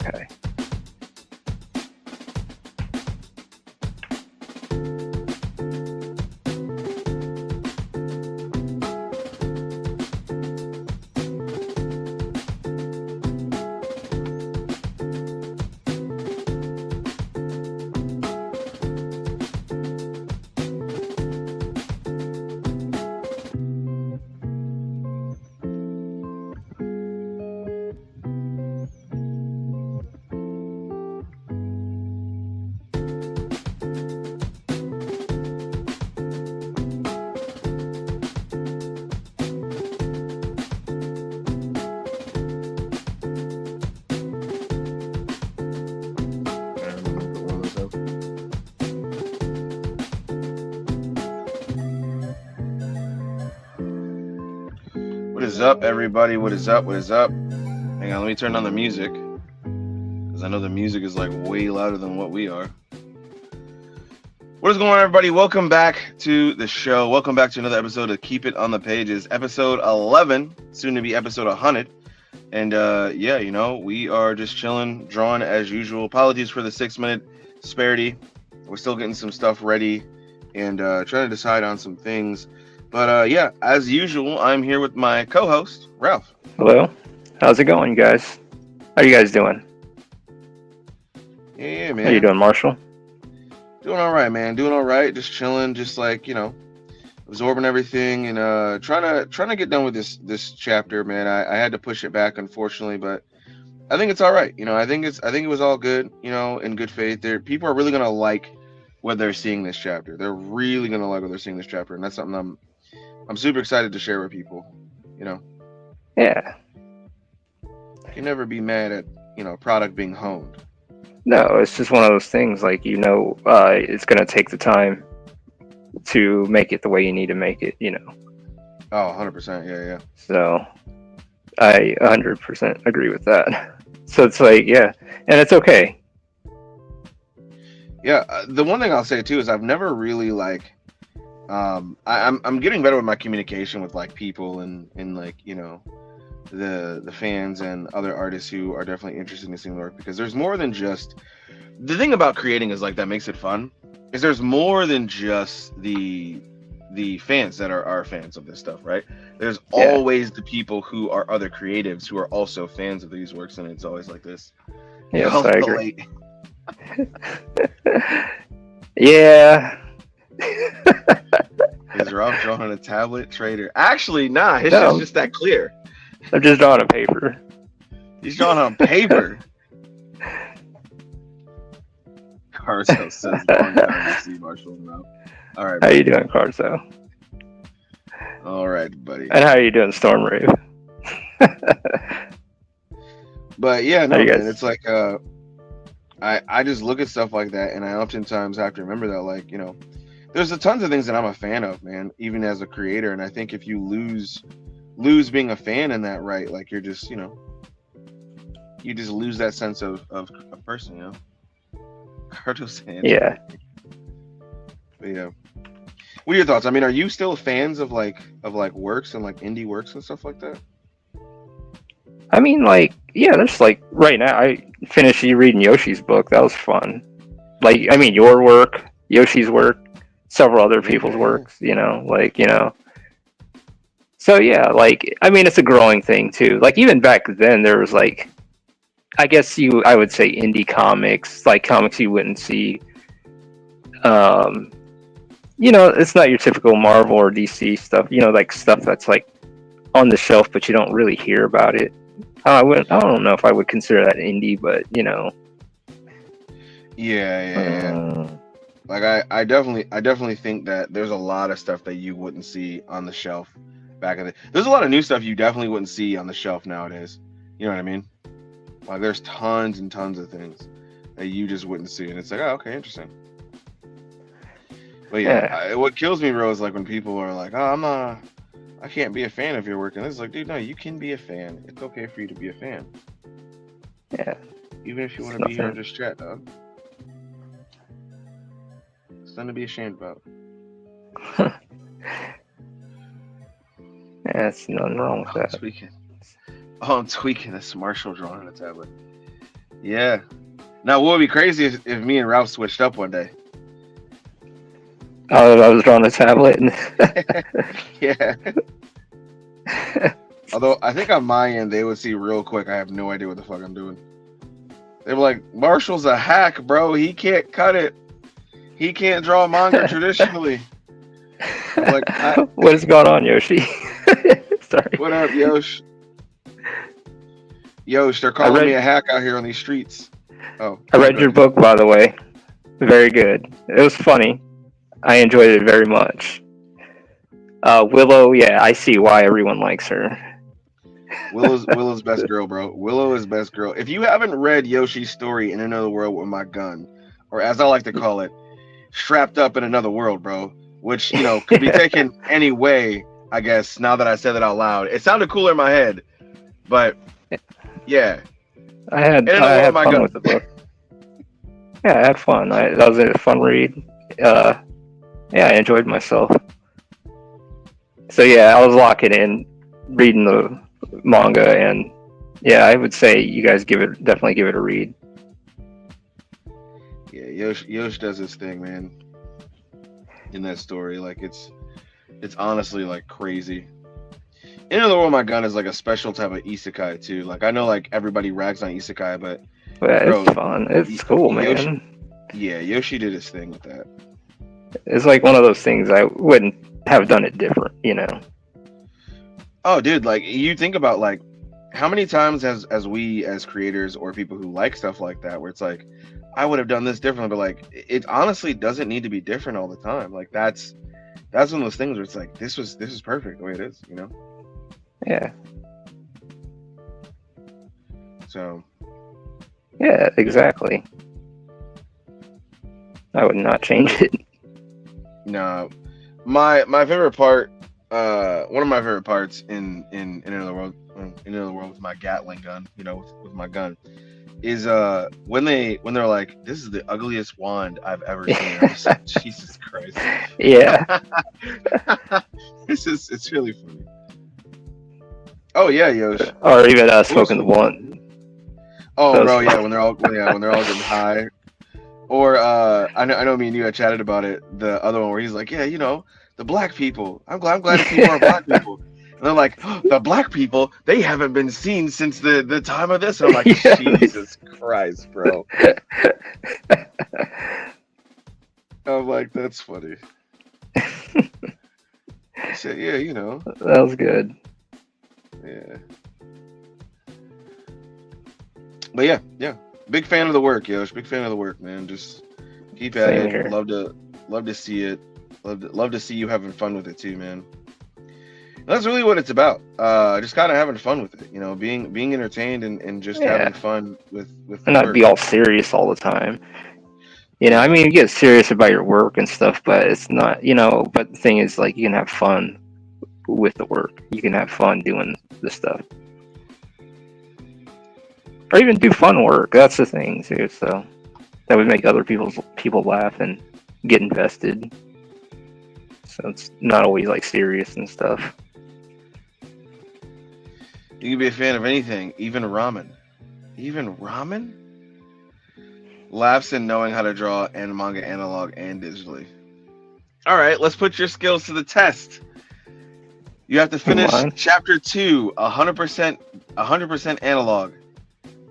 Okay. What is up, everybody? What is up? What is up? Hang on, let me turn on the music because I know the music is like way louder than what we are. What is going on, everybody? Welcome back to the show. Welcome back to another episode of Keep It on the Pages, episode 11, soon to be episode 100. And yeah, you know, we are just chilling, drawing as usual. Apologies for the 6-minute disparity. We're still getting some stuff ready and trying to decide on some things. But yeah, as usual, I'm here with my co-host, Ralph. Hello. How's it going, guys? How you guys doing? Yeah, How you man. doing, Marshall? Doing all right, man. Doing all right. Just chilling, just like, you know, absorbing everything and trying to get done with this chapter, man. I had to push it back, unfortunately, but I think it's all right. You know, I think it was all good, you know, in good faith. People are really gonna like what they're seeing this chapter. They're really gonna like what they're seeing this chapter, and that's something I'm super excited to share with people. You know, Yeah. you can never be mad at, you know, a product being honed. No, it's just one of those things. Like it's gonna take the time to make it the way you need to make it. Oh, 100%. Yeah. So I 100% agree with that. So it's like, yeah, and it's okay. Yeah. The one thing I'll say too is I've never really like I'm getting better with my communication with like people and like, you know, the fans and other artists who are definitely interested in seeing the work, because there's more than just the thing about creating is like that makes it fun is there's more than just the fans that are fans of this stuff, right? There's Yeah. always the people who are other creatives who are also fans of these works, and it's always like this. Yes, I agree. Like, Yeah. is Ralph drawing on a tablet? Trader. Actually, nah, his shit's No, just that clear. I'm just drawing a paper. He's drawing on paper. Carso says long time to see Marshall now. All right. How Buddy. you doing, Carso? All right, buddy. And how are you doing, Storm Rave? But yeah, no, How you man, guys? it's like I just look at stuff like that, and I oftentimes have to remember that, like, you know, there's a tons of things that I'm a fan of, man, even as a creator, and I think if you lose being a fan in that, right, like you're just, you know, you just lose that sense of a person, you know. Carto saying, Yeah. but yeah. What are your thoughts? I mean, are you still fans of like works and like indie works and stuff like that? I mean, like, yeah, there's like right now. I finished reading Yoshi's book. That was fun. Like, I mean, your work, Yoshi's work, several other people's works. So yeah, like, I mean, it's a growing thing too. Like even back then, there was like, I would say indie comics, like comics you wouldn't see. It's not your typical Marvel or DC stuff. Like stuff that's like on the shelf, but you don't really hear about it. I don't know if I would consider that indie, but Yeah. Like I definitely think that there's a lot of stuff that you wouldn't see on the shelf back in the. There's a lot of new stuff you definitely wouldn't see on the shelf nowadays. You know what I mean? Like there's tons and tons of things that you just wouldn't see, and it's like, oh, okay, interesting. But yeah, what kills me, bro, is like when people are like, oh, I can't be a fan of your work, and it's like, dude, no, you can be a fan. It's okay for you to be a fan. Yeah. Even if you want to be here and just chat, dog. It's nothing to be ashamed about. Yeah, there's nothing wrong with that. I'm tweaking. Oh, I'm tweaking. That's Marshall drawing on a tablet. Yeah. Now, what would be crazy if me and Ralph switched up one day? I was drawing a tablet and Yeah. Although I think on my end they would see real quick I have no idea what the fuck I'm doing. They were like, Marshall's a hack, bro. He can't cut it. He can't draw manga traditionally. I'm like, what is going on, Yoshi? Sorry. What up, Yosh? Yosh, they're calling me a hack out here on these streets. Oh, I read your book, by the way. Very good. It was funny. I enjoyed it very much. Willow, yeah, I see why everyone likes her. Willow's best girl, bro. Willow is best girl. If you haven't read Yoshi's story in Another World with My Gun, or as I like to call it, Strapped Up in Another World, bro, which, you know, could be taken any way, I guess, now that I said it out loud. It sounded cooler in my head, but yeah. I had fun with the book. Yeah, I had fun. That was a fun read. Yeah, I enjoyed myself. So yeah, I was locking in, reading the manga, and yeah, I would say you guys definitely give it a read. Yeah, Yosh does his thing, man. In that story, like it's honestly like crazy. In Another World, My Gun is like a special type of isekai too. Like I know like everybody rags on isekai, but bro, it's fun. It's cool, man. Yoshi did his thing with that. It's like one of those things I wouldn't have done it different, you know. Oh, dude, like you think about like how many times as we as creators or people who like stuff like that, where it's like I would have done this differently, but like it honestly doesn't need to be different all the time. Like that's one of those things where it's like this is perfect the way it is, you know. Yeah. So. Yeah, exactly. I would not change it. No, my favorite part, one of my favorite parts in Another World with my Gatling gun, you know, with my gun, is when they're like, this is the ugliest wand I've ever seen. I'm just like, Jesus Christ. Yeah. It's really funny. Oh yeah, Yosh. Or even smoking the blunt. Oh, bro, yeah, when they're all getting high. Or I know me and you had chatted about it. The other one where he's like, yeah, you know, the black people. I'm glad to see more black people. And they're like, oh, the black people, they haven't been seen since the time of this. And I'm like, Jesus Christ, bro. I'm like, that's funny. I said, yeah, you know. That was good. Yeah. But yeah. Big fan of the work, Yosh. Big fan of the work, man. Just keep at Same it. here. Love to see it. Love to see you having fun with it too, man. And that's really what it's about. Just kind of having fun with it, you know, being entertained and just having fun with and not be all serious all the time. You know, I mean, you get serious about your work and stuff, but it's not, you know. But the thing is, like, you can have fun with the work. You can have fun doing the stuff. Or even do fun work. That's the thing too. So that would make other people laugh and get invested. So it's not always like serious and stuff. You can be a fan of anything, even ramen. Even ramen? Laughs in knowing how to draw and manga analog and digitally. All right, let's put your skills to the test. You have to finish chapter 2, 100% analog.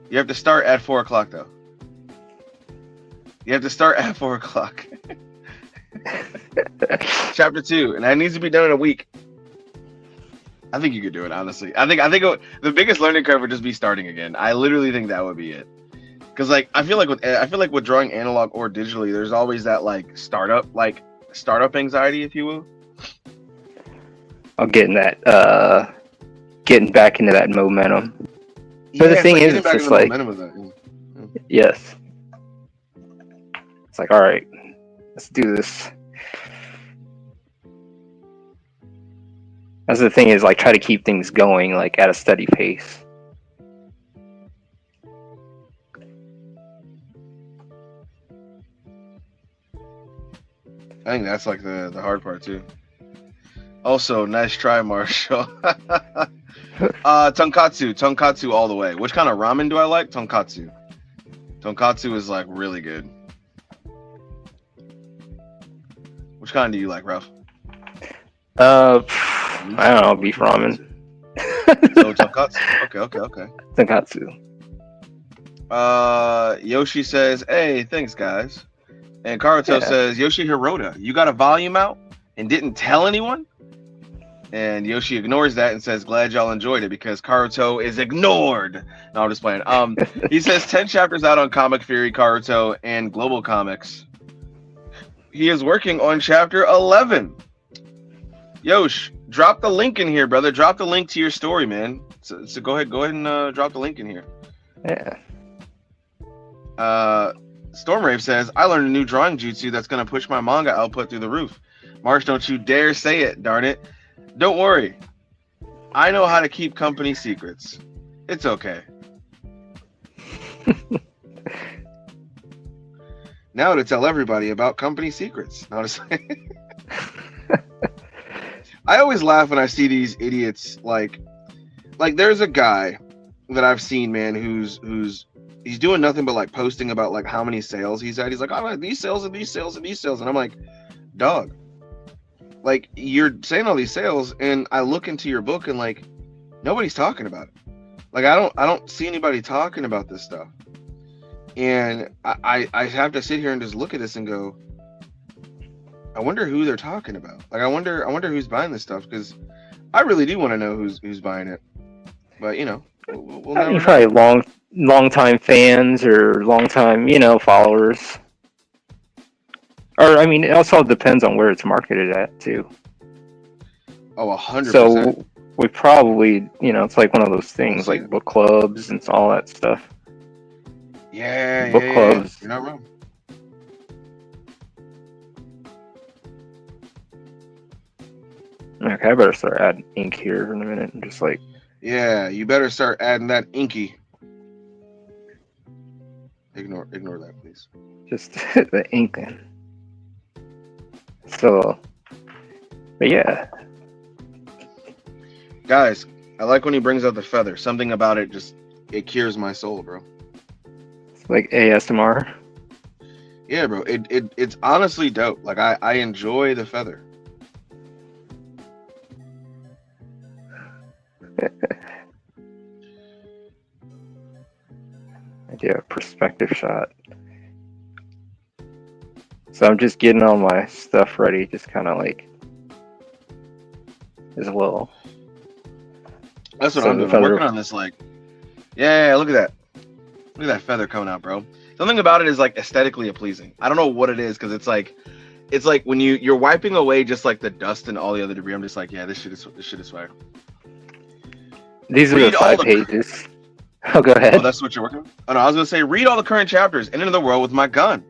You have to start at 4 o'clock, though. You have to start at 4 o'clock. Chapter 2, and that needs to be done in a week. I think you could do it, honestly. I think the biggest learning curve would just be starting again. I literally think that would be it. Because like I feel like with drawing analog or digitally, there's always that like startup anxiety, if you will. I'm getting back into that momentum. But the thing is, it's just like, yes. It's like, all right, let's do this. That's the thing is, like, try to keep things going, like, at a steady pace. I think that's like the hard part too. Also, nice try, Marshall. Tonkatsu all the way. Which kind of ramen do I like? Tonkatsu. Tonkatsu is like really good. Which kind do you like, Ralph? I don't know, beef ramen. So tonkatsu. Okay. Tonkatsu. Yoshi says, "Hey, thanks, guys." And Karuto says, "Yoshi Hirota, you got a volume out and didn't tell anyone?" And Yoshi ignores that and says, "Glad y'all enjoyed it because Karuto is ignored." No, I'm just playing. He says 10 chapters out on Comic Fury, Karuto, and Global Comics. He is working on chapter 11. Yosh, drop the link in here, brother. Drop the link to your story, man. So go ahead and drop the link in here. Yeah. Stormrave says, "I learned a new drawing jutsu that's gonna push my manga output through the roof." Marsh, don't you dare say it, darn it. Don't worry. I know how to keep company secrets. It's okay. Now to tell everybody about company secrets. Now to say, I always laugh when I see these idiots. Like there's a guy that I've seen, man, who's he's doing nothing but like posting about like how many sales he's had. He's like, "I had these sales and these sales and these sales," and I'm like, dog, like you're saying all these sales, and I look into your book and like nobody's talking about it. Like I don't see anybody talking about this stuff, and I have to sit here and just look at this and go, I wonder who they're talking about. Like I wonder who's buying this stuff, because I really do want to know who's buying it. But you know, we'll never know. Probably long time fans or long time followers. Or I mean, it also depends on where it's marketed at too. Oh, 100%. So we probably, it's like one of those things, like book clubs and all that stuff. Yeah, book clubs. You're not wrong. Okay, I better start adding ink here in a minute and just like. Yeah, you better start adding that inky. Ignore that, please. Just the ink. So, but yeah. Guys, I like when he brings out the feather. Something about it it cures my soul, bro. It's like ASMR. Yeah, bro. It's honestly dope. Like I enjoy the feather. I do a perspective shot. So I'm just getting all my stuff ready, just kind of like as well. That's what I'm doing. I'm working on this, like, yeah, look at that. Look at that feather coming out, bro. Something about it is like aesthetically pleasing. I don't know what it is, because it's like when you're wiping away just like the dust and all the other debris. I'm just like, yeah, this shit is fire. These are the 5 pages. Oh, go ahead. Oh, that's what you're working on? Oh, no, I was going to say, read all the current chapters and Into the World with My Gun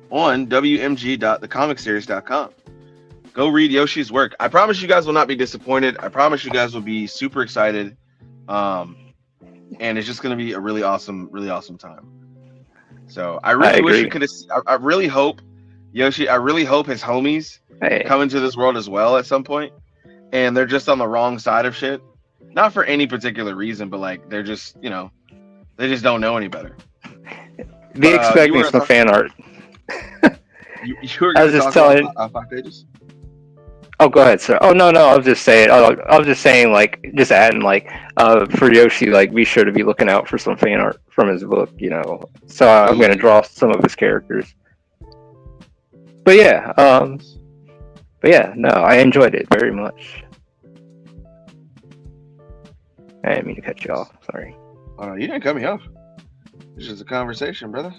on wmg.thecomicseries.com. Go read Yoshi's work. I promise you guys will not be disappointed. I promise you guys will be super excited. And it's just going to be a really awesome time. So I really wish you could have. I really hope, Yoshi, I really hope his homies come into this world as well at some point. And they're just on the wrong side of shit. Not for any particular reason, but like they're just, they just don't know any better. Be expecting some fan art. You were going to talk about 5 pages? Oh, go ahead, sir. Oh, no, I was just saying, like, just adding, like, for Yoshi, like, be sure to be looking out for some fan art from his book, So I'm going to draw some of his characters. But yeah, no, I enjoyed it very much. I didn't mean to cut you off. Sorry. Oh, no, you didn't cut me off. It's just a conversation, brother.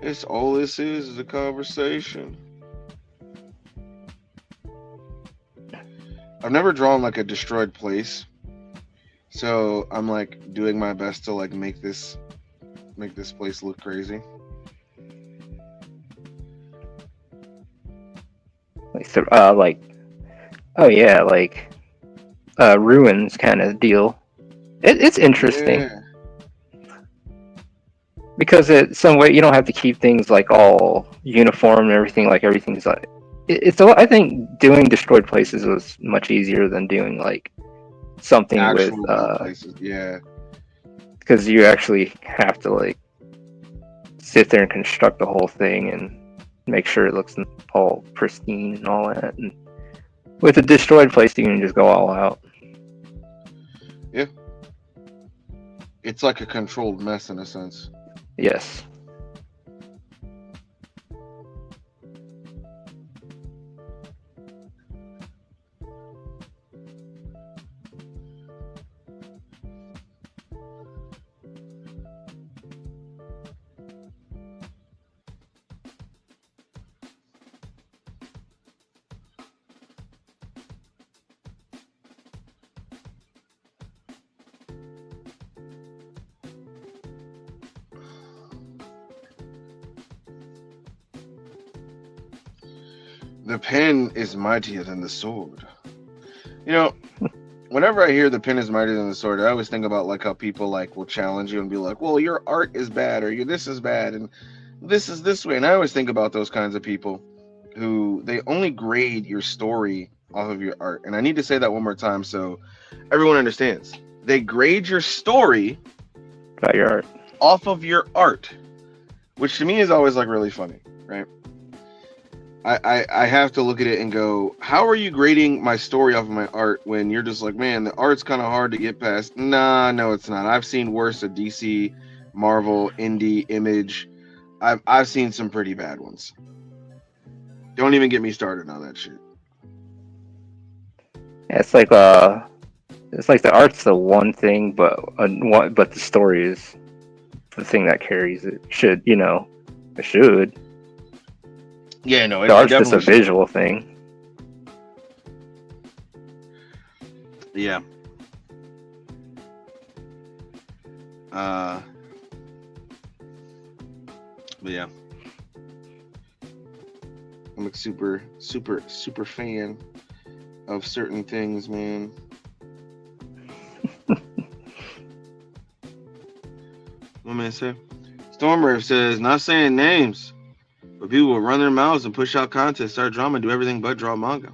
It's all this is a conversation. I've never drawn like a destroyed place, so I'm like doing my best to like make this place look crazy. Ruins kind of deal. It's interesting. Yeah. Because it's some way you don't have to keep things like all uniform and everything. Like everything's like I think doing destroyed places was much easier than doing like something with actual places. Yeah. because you actually have to like sit there and construct the whole thing and make sure it looks all pristine and all that. And with a destroyed place, you can just go all out. Yeah. It's like a controlled mess in a sense. Yes. The pen is mightier than the sword. You know, whenever I hear the pen is mightier than the sword, I always think about like how people like will challenge you and be like, "Well, your art is bad, or your this is bad, and this is this way." And I always think about those kinds of people who they only grade your story off of your art. And I need to say that one more time so everyone understands. They grade your story About your art. off of your art, which to me is always like really funny, right? I have to look at it and go, how are you grading my story off of my art when you're just like, man, the art's kind of hard to get past? Nah, no, it's not. I've seen worse of DC, Marvel, Indie, Image. I've seen some pretty bad ones. Don't even get me started on that shit. Yeah, it's like the art's the one thing, but the story is the thing that carries it. It should. Yeah, no, the art's just a visual thing. Yeah. But yeah. I'm a super fan of certain things, man. What man say? Stormer says, not saying names, but people will run their mouths and push out content, start drama, do everything but draw manga.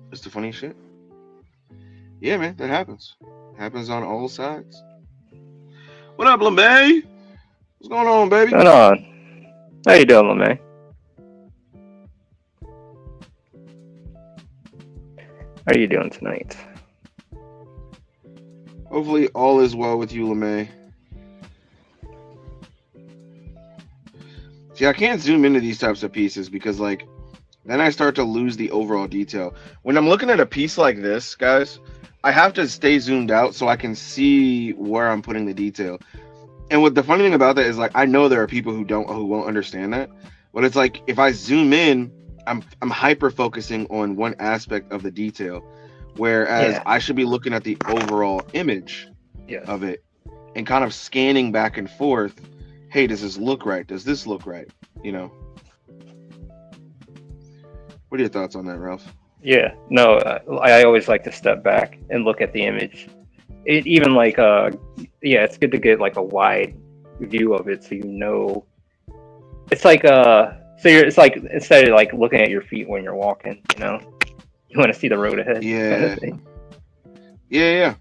That's the funny shit. Yeah, man, that happens. Happens on all sides. What up, LeMay? What's going on, baby? What's going on? How you doing, LeMay? How are you doing tonight? Hopefully all is well with you, LeMay. See, I can't zoom into these types of pieces because, like, then I start to lose the overall detail. When I'm looking at a piece like this, guys, I have to stay zoomed out so I can see where I'm putting the detail. And what the funny thing about that is, like, I know there are people who won't understand that, but it's like if I zoom in, I'm hyper focusing on one aspect of the detail, whereas I should be looking at the overall image of it and kind of scanning back and forth. Hey, does this look right? Does this look right? You know. What are your thoughts on that, Ralph? Yeah, no, I always like to step back and look at the image. It's good to get like a wide view of it so you know. It's like it's like instead of like looking at your feet when you're walking, you know, you want to see the road ahead. Yeah. Kind of thing. Yeah.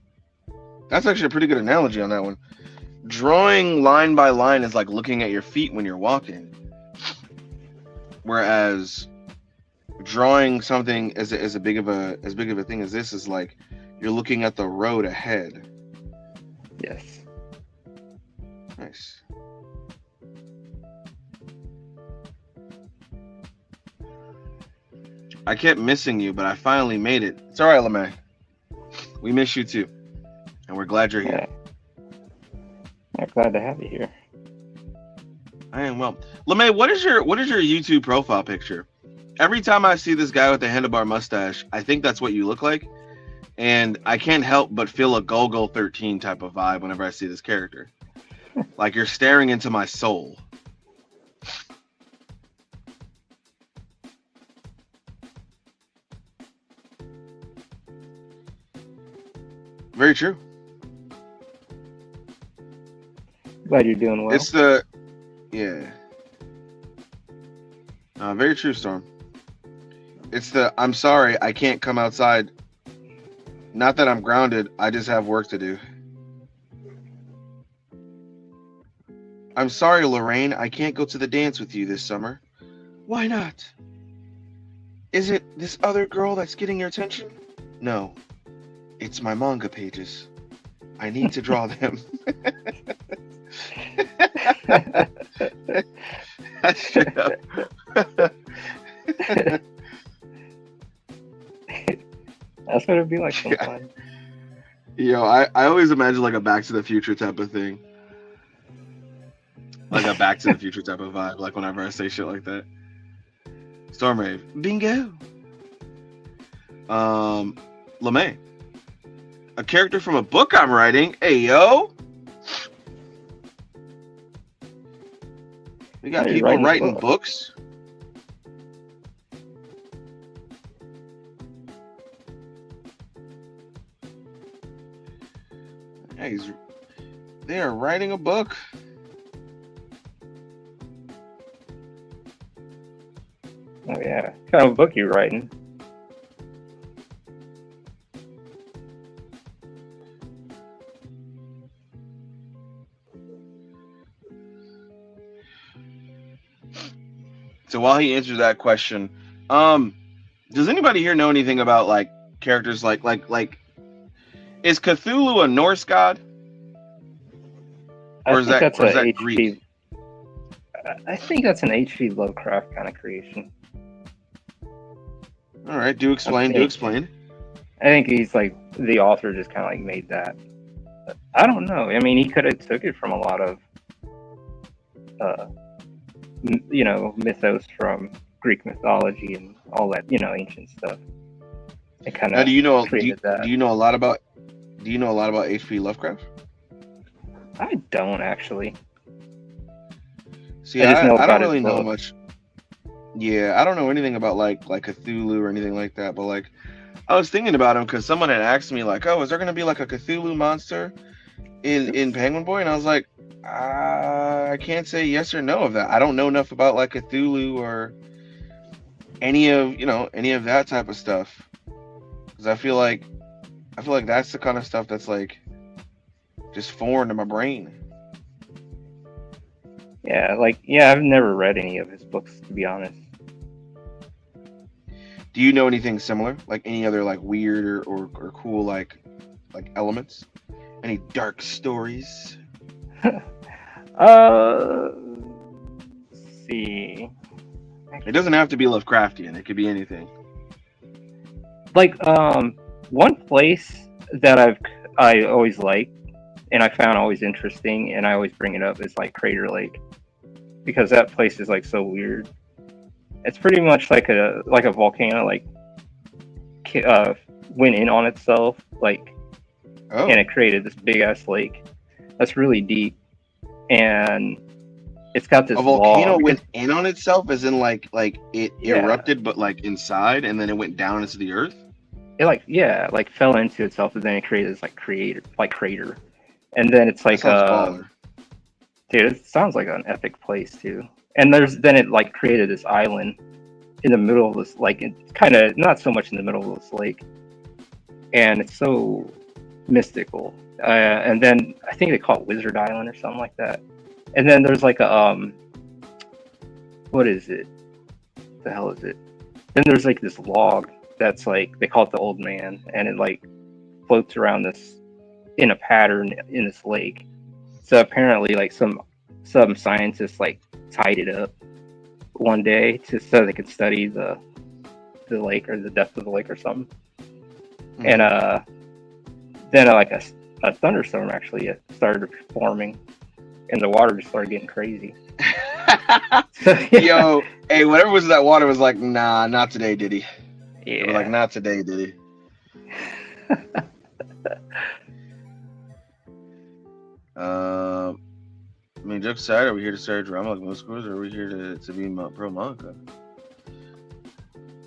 That's actually a pretty good analogy on that one. Drawing line by line is like looking at your feet when you're walking, whereas drawing something as big of a thing as this is like you're looking at the road ahead. Yes. Nice. I kept missing you, but I finally made it. It's all right, LeMay. We miss you too, and we're glad you're here. I'm glad to have you here. I am well. LeMay, what is your YouTube profile picture? Every time I see this guy with the handlebar mustache, I think that's what you look like, and I can't help but feel a Golgo 13 type of vibe whenever I see this character. Like you're staring into my soul. Very true. Glad you're doing well. It's very true, Storm. It's I'm sorry, I can't come outside. Not that I'm grounded. I just have work to do. I'm sorry, Lorraine. I can't go to the dance with you this summer. Why not? Is it this other girl that's getting your attention? No. It's my manga pages. I need to draw them. That's straight up. That's what it'd be like sometimes. I always imagine like a Back to the Future type of thing. Like a Back to the Future type of vibe, like whenever I say shit like that. Stormrave. Bingo. LeMay. A character from a book I'm writing. Hey, yo. We got people writing books. Yeah, they are writing a book. Oh yeah, what kind of book you writing? So while he answers that question, does anybody here know anything about like characters like is Cthulhu a Norse god? Or is that Greek? I think that's an H.P. Lovecraft kind of creation. All right, do explain. I think he's like the author just kind of like made that. But I don't know. I mean, he could have took it from a lot of, mythos from Greek mythology and all that, ancient stuff. It kind of do you know a lot about H.P. Lovecraft? I don't actually. See, I don't really know much. Yeah, I don't know anything about like Cthulhu or anything like that. But like, I was thinking about him because someone had asked me like, "Oh, is there gonna be like a Cthulhu monster in Penguin Boy?" And I was like, I can't say yes or no of that. I don't know enough about like Cthulhu or any of that type of stuff. Because I feel like that's the kind of stuff that's like just foreign to my brain. Yeah, I've never read any of his books, to be honest. Do you know anything similar? Like any other like weird or cool like elements? Any dark stories? Let's see. It doesn't have to be Lovecraftian. It could be anything. Like one place that I always liked and I found always interesting, and I always bring it up, is like Crater Lake, because that place is like so weird. It's pretty much like a volcano, like went in on itself, and it created this big ass lake that's really deep, and it's got this. A volcano went in on itself, as in like it erupted, but like inside, and then it went down into the earth. It fell into itself, and then it created this crater. And then it's like dude, it sounds like an epic place too. And then it like created this island in the middle of this, like it's kind of not so much in the middle of this lake, and it's so mystical. And then I think they call it Wizard Island or something like that. And then there's like a what is it? What the hell is it? Then there's like this log that's like, they call it the Old Man, and it like floats around this in a pattern in this lake. So apparently like some scientists like tied it up one day so they could study the lake, or the depth of the lake or something. Mm-hmm. And then like a thunderstorm actually started forming, and the water just started getting crazy. Yo, hey, whatever was that water was like, nah, not today, did he? Yeah. Like, not today, did he? I mean, jokes aside, are we here to start a drama like most schools, or are we here to be pro manga?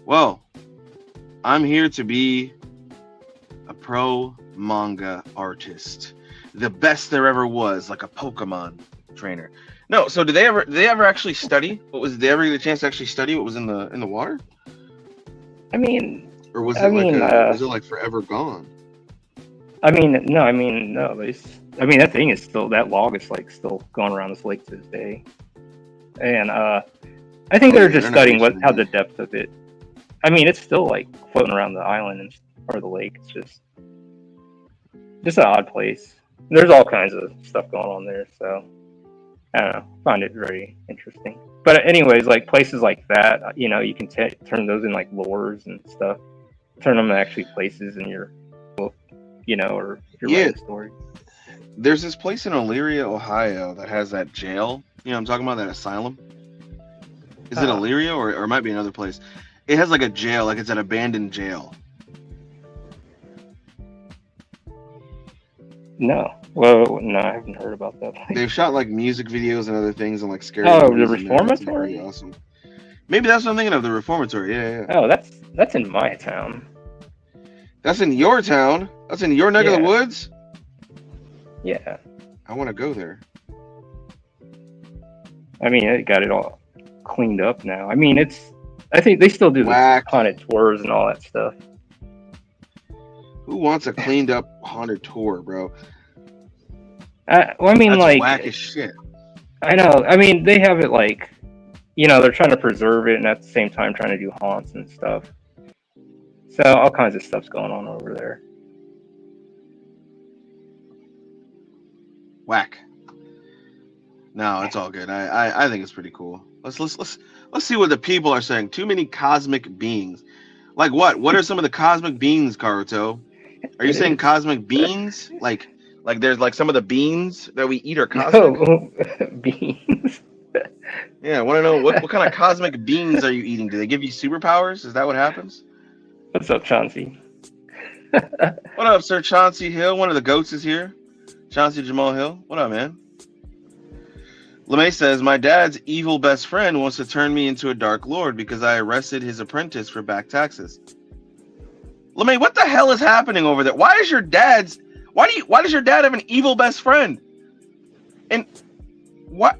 Well, I'm here to be a pro manga artist, the best there ever was, like a Pokemon trainer. No, so did they ever actually study? Did they ever get a chance to actually study what was in the water? I mean, or was it was it like forever gone? I mean, no. That thing is still, that log is like still going around this lake to this day, and I think Oh they're yeah, just they're not studying reaching how it the yet. depth of it. I mean, it's still like floating around the island or the lake. It's just an odd place. There's all kinds of stuff going on there, so I don't know. Find it very interesting. But anyways, like places like that, you can turn those in like lures and stuff. Turn them to actually places in your book, or if you're Yeah, writing a story. there's this place in Elyria, Ohio that has that jail. You know, I'm talking about that asylum. Is it Oh, Elyria or it might be another place? It has like a jail, like it's an abandoned jail. no. Well, no, I haven't heard about that place. They've shot like music videos and other things and like scary Oh, the movies in there. It's like really reformatory. awesome. Maybe that's what I'm thinking of, the reformatory. Yeah, yeah. Oh, that's in my town. That's in your town. That's in your neck of the Yeah, woods. yeah. I want to go there. I mean, it got it all cleaned up now. I mean, I think they still do the Whack. haunted tours and all that stuff. Who wants a cleaned up haunted tour, bro? Well, I mean, That's like, whack as shit. I know. I mean, they have it like, they're trying to preserve it and at the same time trying to do haunts and stuff. So all kinds of stuff's going on over there. Whack. No, it's all good. I think it's pretty cool. Let's see what the people are saying. Too many cosmic beings. Like what? What are some of the cosmic beings, Karuto? Are you saying cosmic beings? Like there's like some of the beans that we eat are cosmic? No, beans. Yeah, I want to know what kind of cosmic beings are you eating? Do they give you superpowers? Is that what happens? What's up, Chauncey? What up, Sir Chauncey Hill? One of the goats is here. Chauncey Jamal Hill. What up, man? LeMay says, my dad's evil best friend wants to turn me into a Dark Lord because I arrested his apprentice for back taxes. LeMay, what the hell is happening over there? Why does your dad have an evil best friend? And why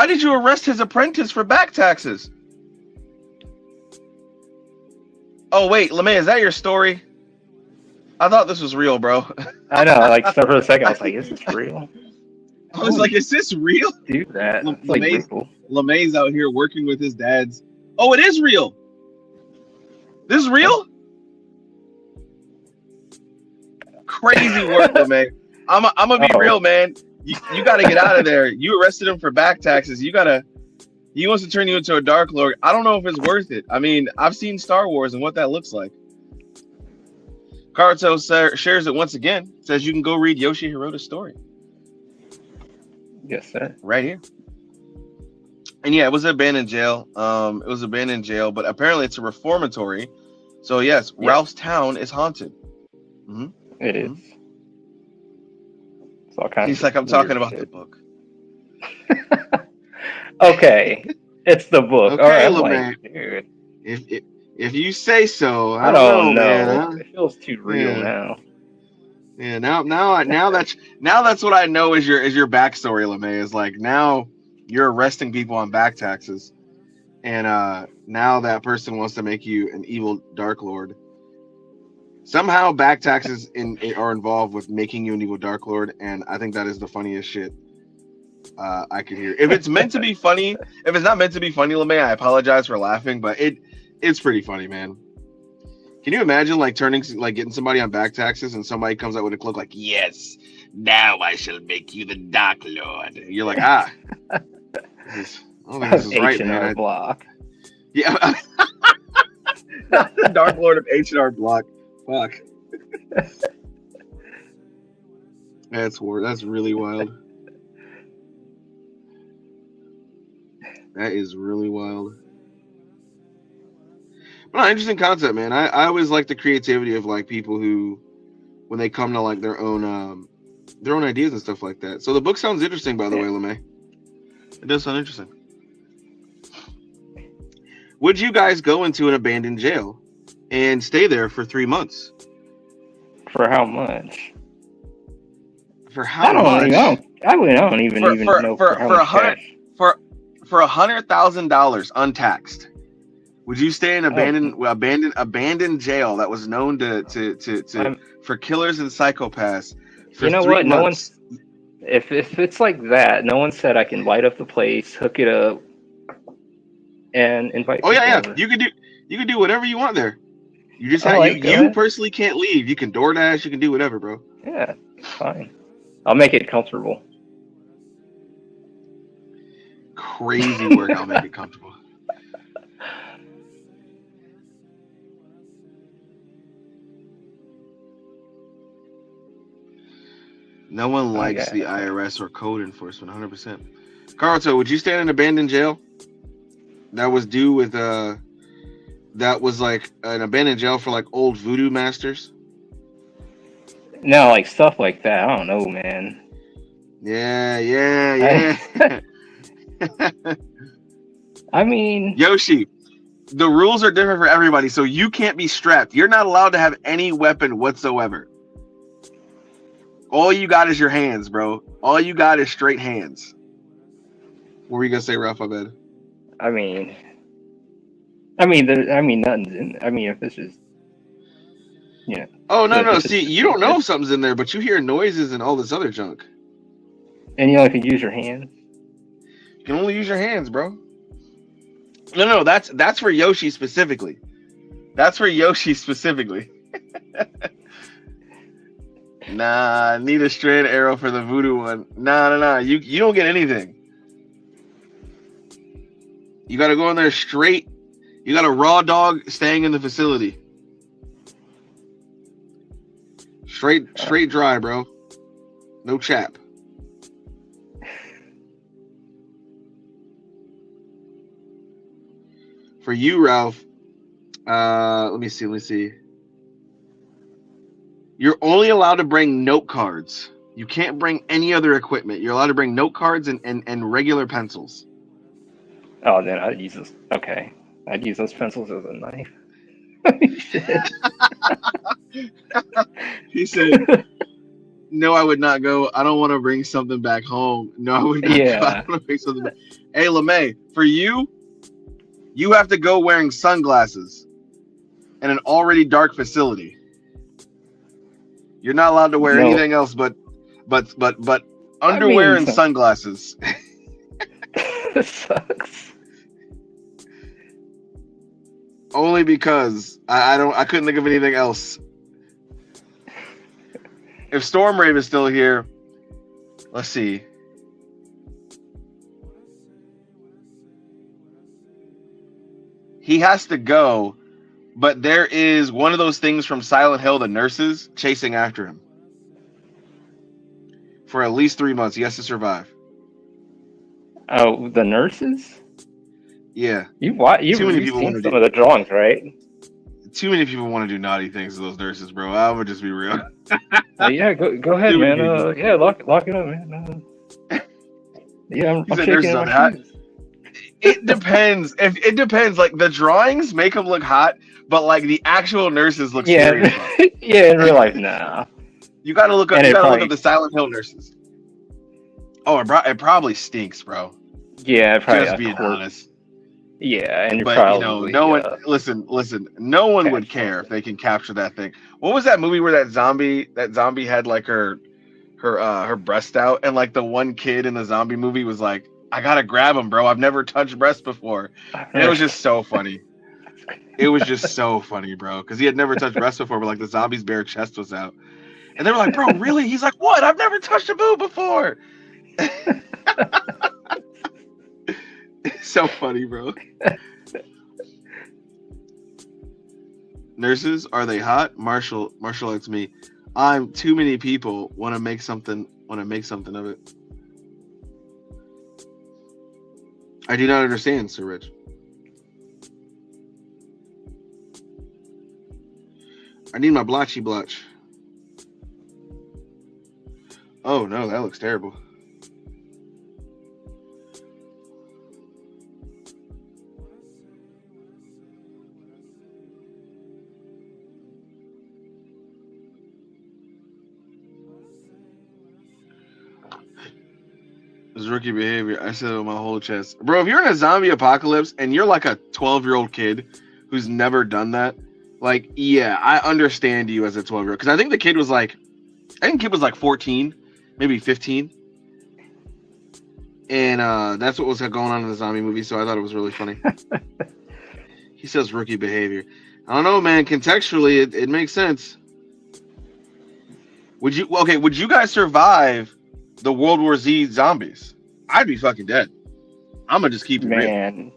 did you arrest his apprentice for back taxes? Oh wait, LeMay, is that your story? I thought this was real, bro. I know. Like, so for a second, I was like, "Is this real?" I was like, is this real? Do that. It's like real. LeMay's out here working with his dad's. Oh, it is real. This is real? Crazy work, LeMay. I'm gonna be real, man. You got to get out of there. You arrested him for back taxes. He wants to turn you into a Dark Lord. I don't know if it's worth it. I mean, I've seen Star Wars and what that looks like. Karuto shares it once again. Says you can go read Yoshi Hirota's story. Yes, sir. Right here. And yeah, it was an abandoned jail. But apparently it's a reformatory. So yes, yeah. Ralph's town is haunted. Mm-hmm. It is. It's all kinds. He's like, I'm talking about the book. Okay, it's the book. Okay, all right, like, dude. If you say so, I don't know. Man. It feels too real now. Yeah, now that's what I know is your backstory, LeMay. Is like now you're arresting people on back taxes, and now that person wants to make you an evil Dark Lord. Somehow back taxes are involved with making you an evil Dark Lord, and I think that is the funniest shit I could hear. If it's meant to be funny, if it's not meant to be funny, LeMay, I apologize for laughing, but it's pretty funny, man. Can you imagine getting somebody on back taxes and somebody comes out with a cloak like, yes, now I shall make you the Dark Lord. You're like, I don't think this is right, man. Block. Yeah. The Dark Lord of H&R Block. Fuck. That's really wild. That is really wild. But no, interesting concept, man. I always like the creativity of like people who, when they come to like their own ideas and stuff like that. So the book sounds interesting, by the way, LeMay. It does sound interesting. Would you guys go into an abandoned jail and stay there for 3 months? For how much? For how much? I don't even know for how much cash. For $100,000 untaxed. Would you stay in abandoned jail that was known to for killers and psychopaths for you know 3 what? months? No one's. If it's like that, no one said I can light up the place, hook it up, and invite Oh people yeah. over. You can do whatever you want there. You just All have right, go you ahead. personally can't leave. You can DoorDash. You can do whatever, bro. Yeah, fine. I'll make it comfortable. Crazy work. I'll make it comfortable. No one likes the IRS or code enforcement. 100%. Carlton, would you stay in an abandoned jail? That was due with that was like an abandoned jail for like old voodoo masters. No, like stuff like that. I don't know, man. Yeah. I mean, Yoshi, the rules are different for everybody, so you can't be strapped. You're not allowed to have any weapon whatsoever. All you got is your hands, bro. All you got is straight hands. What were you gonna say, Ralph? I bet. I mean, nothing's in. I mean, if this is, Oh no. This See, is you don't know if something's in there, but you hear noises and all this other junk. and you only can use your hands. You can only use your hands, bro. No. That's for Yoshi specifically. That's for Yoshi specifically. Nah, I need a straight arrow for the voodoo one. Nah. You don't get anything. You gotta go in there straight. You got a raw dog staying in the facility. Straight dry, bro. No chap. For you, Ralph, let me see. You're only allowed to bring note cards. You can't bring any other equipment. You're allowed to bring note cards and regular pencils. Oh, then I'd use this. Okay, I'd use those pencils as a knife. Shit. He said, "No, I would not go. I don't want to bring something back home. No, I would not go. I don't want to bring something back." Hey, LeMay, for you, you have to go wearing sunglasses in an already dark facility. You're not allowed to wear anything else but underwear and sunglasses. This sucks. Only because I couldn't think of anything else. If Storm Rave is still here, let's see. He has to go, but there is one of those things from Silent Hill, the nurses chasing after him. For at least 3 months, he has to survive. Oh, the nurses? Yeah. You've seen some of the drawings, right? Too many people want to do naughty things to those nurses, bro. I would just be real. Yeah, go ahead, man. Yeah, lock it up, man. Yeah, I'm shaking my shoes. It depends. It depends. Like the drawings make them look hot, but like the actual nurses look scary. Yeah, in real life, nah. You gotta look up. Look up the Silent Hill nurses. Oh, it probably stinks, bro. Yeah, probably. Just being honest. Yeah, and but probably, no one. Listen. No one would care if they can capture that thing. What was that movie where that zombie had like her breast out, and like the one kid in the zombie movie was like, "I gotta grab him, bro. I've never touched breast before." And it was just so funny. It was just so funny, bro, because he had never touched breast before, but like the zombie's bare chest was out, and they were like, "Bro, really?" He's like, "What? I've never touched a boob before." So funny, bro. Nurses, are they hot? Marshulartz me. I'm too many people want to make something of it. I do not understand, Sir Rich. I need my blotchy blotch. Oh no, that looks terrible. says rookie behavior. I said it with my whole chest. Bro, if you're in a zombie apocalypse and you're like a 12-year-old kid who's never done that, like, yeah, I understand you as a 12-year-old. Because I think the kid was like, 14, maybe 15. And that's what was going on in the zombie movie, so I thought it was really funny. He says rookie behavior. I don't know, man. Contextually, it makes sense. Would you guys survive the World War Z zombies? I'd be fucking dead. I'm gonna just keep it real. Man,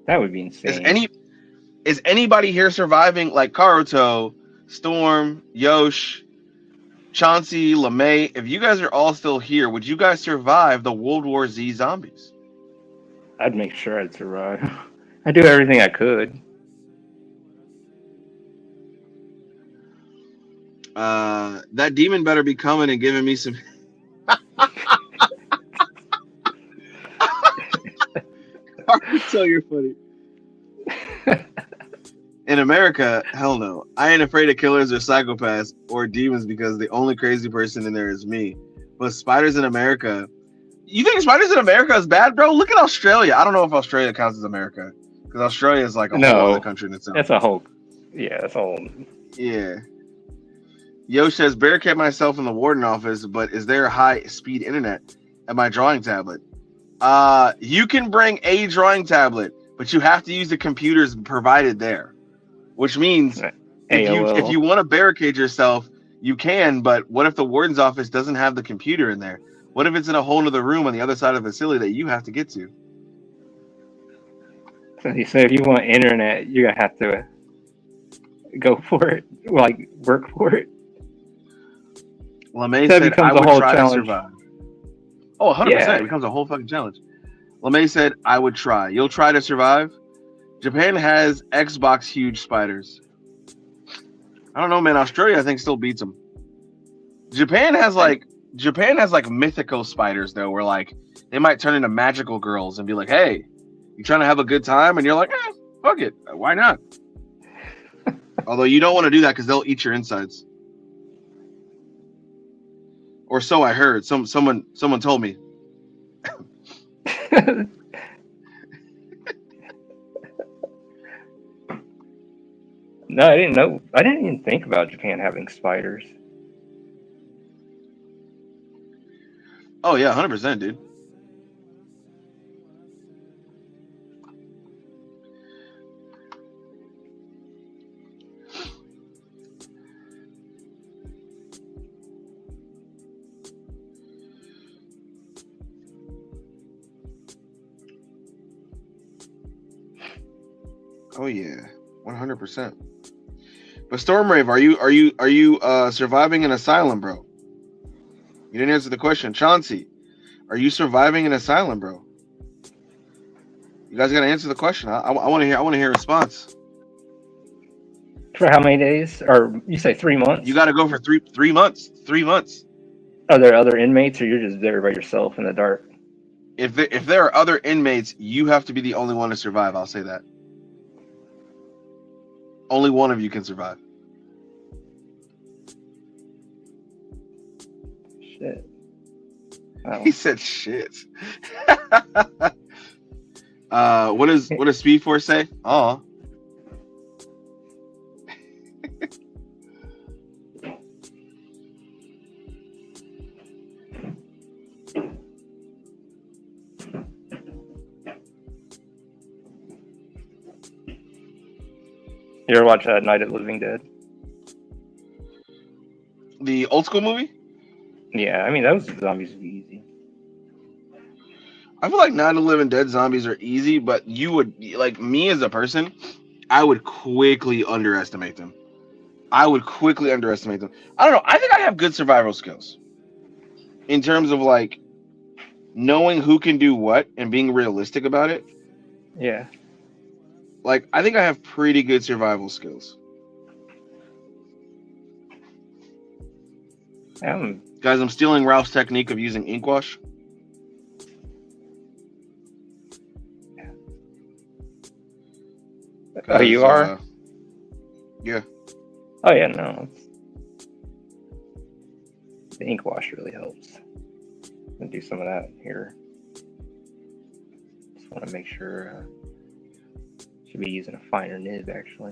that would be insane. Is anybody here surviving, like Karuto, Storm, Yosh, Chauncey, LeMay? If you guys are all still here, would you guys survive the World War Z zombies? I'd make sure I'd survive. I'd do everything I could. That demon better be coming and giving me some. Karuto, you're funny. In America, hell no. I ain't afraid of killers or psychopaths or demons because the only crazy person in there is me. But spiders in America, you think spiders in America is bad, bro? Look at Australia. I don't know if Australia counts as America because Australia is like a whole other country in itself. That's a whole. Yeah, that's all. Yeah. Yo says, barricade myself in the warden office, but is there high-speed internet at my drawing tablet? You can bring a drawing tablet, but you have to use the computers provided there. Which means if you want to barricade yourself, you can, but what if the warden's office doesn't have the computer in there? What if it's in a whole other room on the other side of the facility that you have to get to? So if you want internet, you're going to have to go for it, like work for it. LeMay said, I would try to survive. Oh, 100%. Yeah. It becomes a whole fucking challenge. LeMay said, I would try. You'll try to survive? Japan has Xbox huge spiders. I don't know, man. Australia, I think, still beats them. Japan has like mythical spiders, though, where like they might turn into magical girls and be like, hey, you trying to have a good time? And you're like, fuck it. Why not? Although you don't want to do that because they'll eat your insides. Or so I heard. Someone told me. No, I didn't know. I didn't even think about Japan having spiders. Oh yeah, 100%, dude. Oh yeah, 100%. But Stormrave, are you surviving an asylum, bro? You didn't answer the question. Chauncey, are you surviving an asylum, bro? You guys gotta answer the question. I want to hear a response. For how many days? Or you say 3 months? You got to go for three months. 3 months. Are there other inmates, or you're just there by yourself in the dark? If there are other inmates, you have to be the only one to survive. I'll say that. Only one of you can survive. Shit. He said shit. What does Speed Force say? Aw. You ever watch Night of the Living Dead? The old school movie? Yeah, I mean, those zombies would be easy. I feel like Night of the Living Dead zombies are easy, but you would, like me as a person, I would quickly underestimate them. I don't know. I think I have good survival skills. In terms of like knowing who can do what and being realistic about it. Yeah. Like, I think I have pretty good survival skills. Guys, I'm stealing Ralph's technique of using ink wash. Oh, you are? Yeah. Oh, yeah, no. The ink wash really helps. gonna do some of that here. Just want to make sure. Should be using a finer nib actually.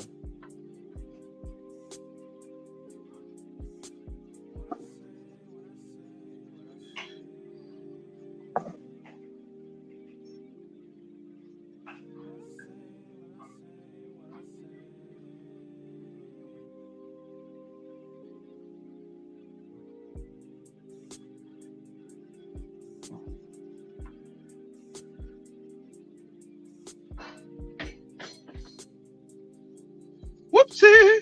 Whoopsie!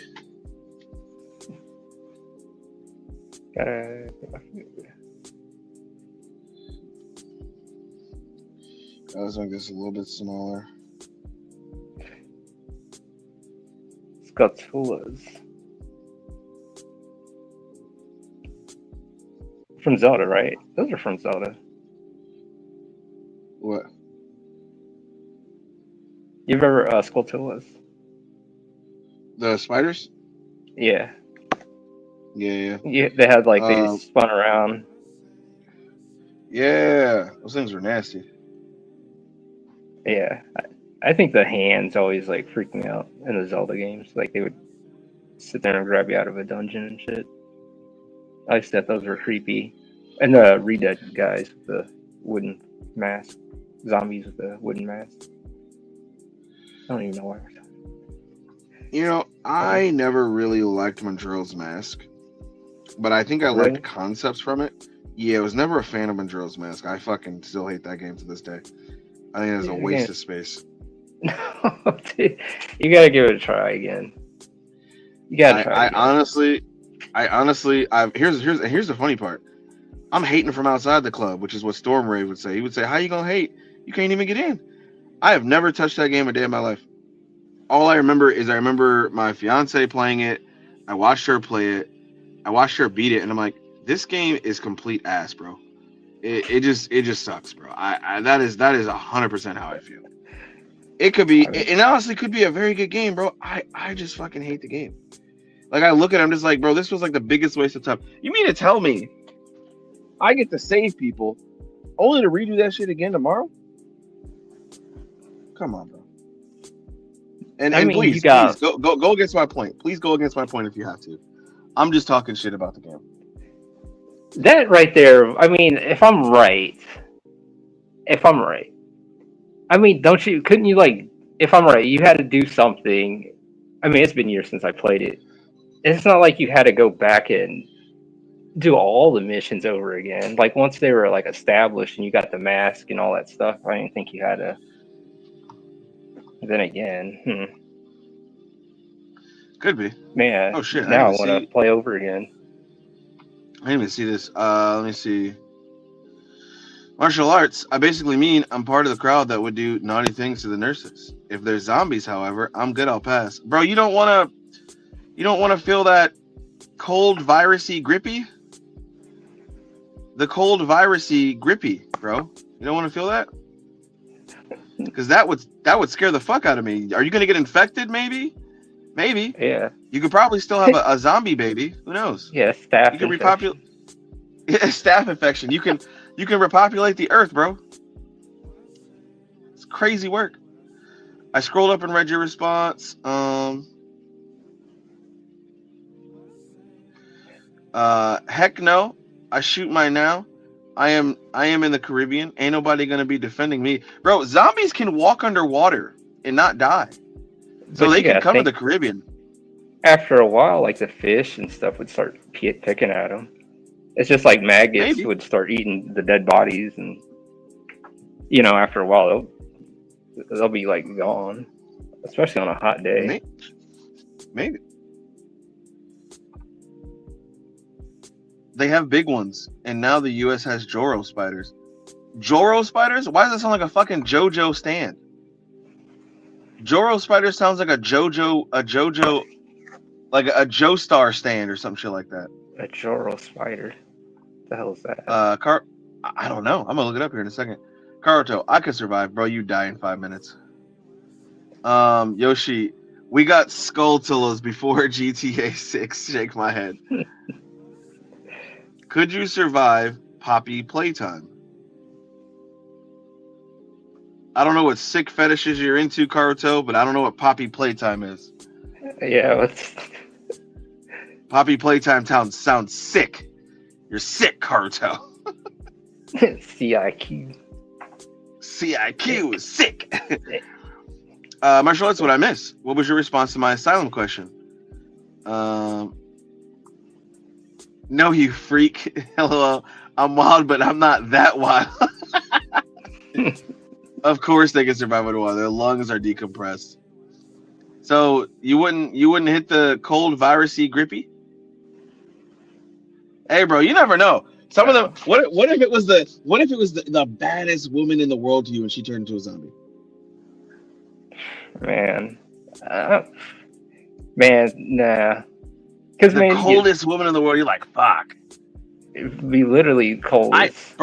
Gotta get my food. Let's make this a little bit smaller. Scatulas. From Zelda, right? Those are from Zelda. What? You remember Scatulas? The spiders? Yeah. Yeah. Yeah, they had like they spun around. Yeah, those things were nasty. Yeah, I think the hands always like freaked me out in the Zelda games. Like they would sit there and grab you out of a dungeon and shit. I just thought those were creepy. And the Red Dead guys with the wooden mask, zombies with the wooden mask. I don't even know why. You know, I never really liked Majora's Mask, but I think I liked concepts from it. Yeah, I was never a fan of Majora's Mask. I fucking still hate that game to this day. I think it's a waste of space. No, dude, you gotta give it a try again. You gotta try. Here's the funny part. I'm hating from outside the club, which is what Stormrave would say. He would say, "How you gonna hate? You can't even get in." I have never touched that game a day in my life. All I remember my fiance playing it. I watched her play it. I watched her beat it, and I'm like, this game is complete ass, bro. It just sucks, bro. That is 100% how I feel. It could be, it honestly could be a very good game, bro. I just fucking hate the game. Like I look at it, I'm just like, bro, this was like the biggest waste of time. You mean to tell me I get to save people only to redo that shit again tomorrow? Come on, bro. And please go against my point. Please go against my point if you have to. I'm just talking shit about the game. That right there, I mean, if I'm right, I mean, couldn't you like, if I'm right, you had to do something. I mean, it's been years since I played it. It's not like you had to go back and do all the missions over again. Like once they were like established and you got the mask and all that stuff, I didn't think you had to. Then again, Could be. Man. Oh shit! Now I want to play over again. I didn't even see this. Let me see. Martial arts. I basically mean I'm part of the crowd that would do naughty things to the nurses. If they're zombies, however, I'm good. I'll pass. Bro, you don't want to feel that cold, virusy, grippy. The cold, virusy, grippy, bro. You don't want to feel that? Because that would scare the fuck out of me. Are you gonna get infected? Maybe. Yeah. You could probably still have a zombie baby. Who knows? Yeah, staph. You can repopulate. Yeah, staph infection. You can repopulate the earth, bro. It's crazy work. I scrolled up and read your response. Heck no. I shoot mine now. I am in the Caribbean. Ain't nobody gonna be defending me, bro. Zombies can walk underwater and not die, so they can come to the Caribbean. After a while, like the fish and stuff would start picking at them. It's just like maggots would start eating the dead bodies, and after a while they'll be like gone, especially on a hot day. Maybe. They have big ones, and now the U.S. has Joro spiders. Joro spiders? Why does that sound like a fucking JoJo stand? Joro spider sounds like a JoJo, like a Joestar stand or some shit like that. A Joro spider? What the hell is that? I don't know. I'm gonna look it up here in a second. Karuto, I could survive, bro. You die in 5 minutes. Yoshi, we got Skulltulas before GTA 6. Shake my head. Could you survive Poppy playtime? I don't know what sick fetishes you're into, Karuto, but I don't know what Poppy Playtime is. Yeah, Poppy Playtime sounds sick. You're sick, Karuto. CIQ. CIQ is sick. Marshulartz, what I miss? What was your response to my asylum question? No, you freak. LOL. I'm wild, but I'm not that wild. Of course they can survive underwater. Their lungs are decompressed. So you wouldn't hit the cold virusy grippy? Hey bro, you never know. Some of them what if it was the baddest woman in the world to you and she turned into a zombie? Man. Man, nah. Because The coldest woman in the world, you're like, fuck. It'd be literally coldest.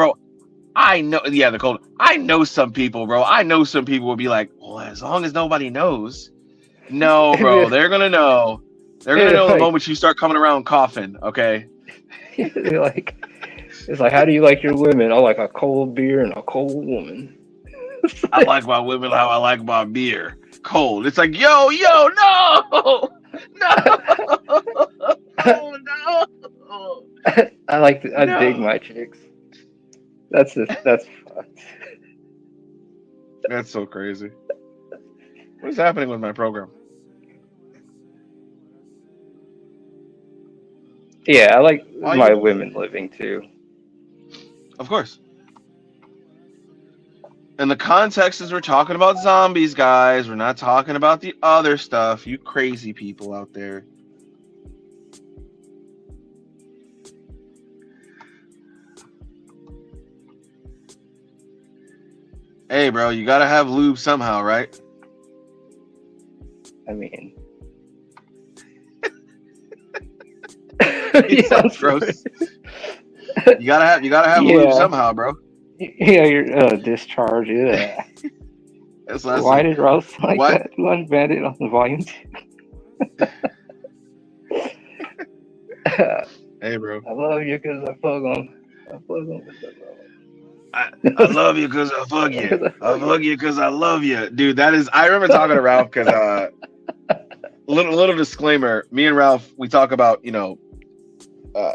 I know, yeah, the cold. I know some people, bro. I know some people will be like, well, as long as nobody knows. No, bro, they're gonna know. They're gonna know the moment you start coming around coughing, okay? It's like, how do you like your women? I like a cold beer and a cold woman. I like my women how I like my beer. Cold. It's like, no! No! Oh, no! I dig my chicks. That's fucked. That's so crazy. What is happening with my program? Yeah, I like my women living too. Of course. And the context is we're talking about zombies, guys. We're not talking about the other stuff. You crazy people out there. Hey, bro, you gotta have lube somehow, right? I mean, it sounds gross. You gotta have lube somehow, bro. Yeah, your discharge. Yeah. Why did Rouse like that? You unbanned it on the volume 2. Hey, bro. I love you because I fuck on. I love you because I fuck you. I fuck you because I love you, dude. That is. I remember talking to Ralph because little disclaimer. Me and Ralph, we talk about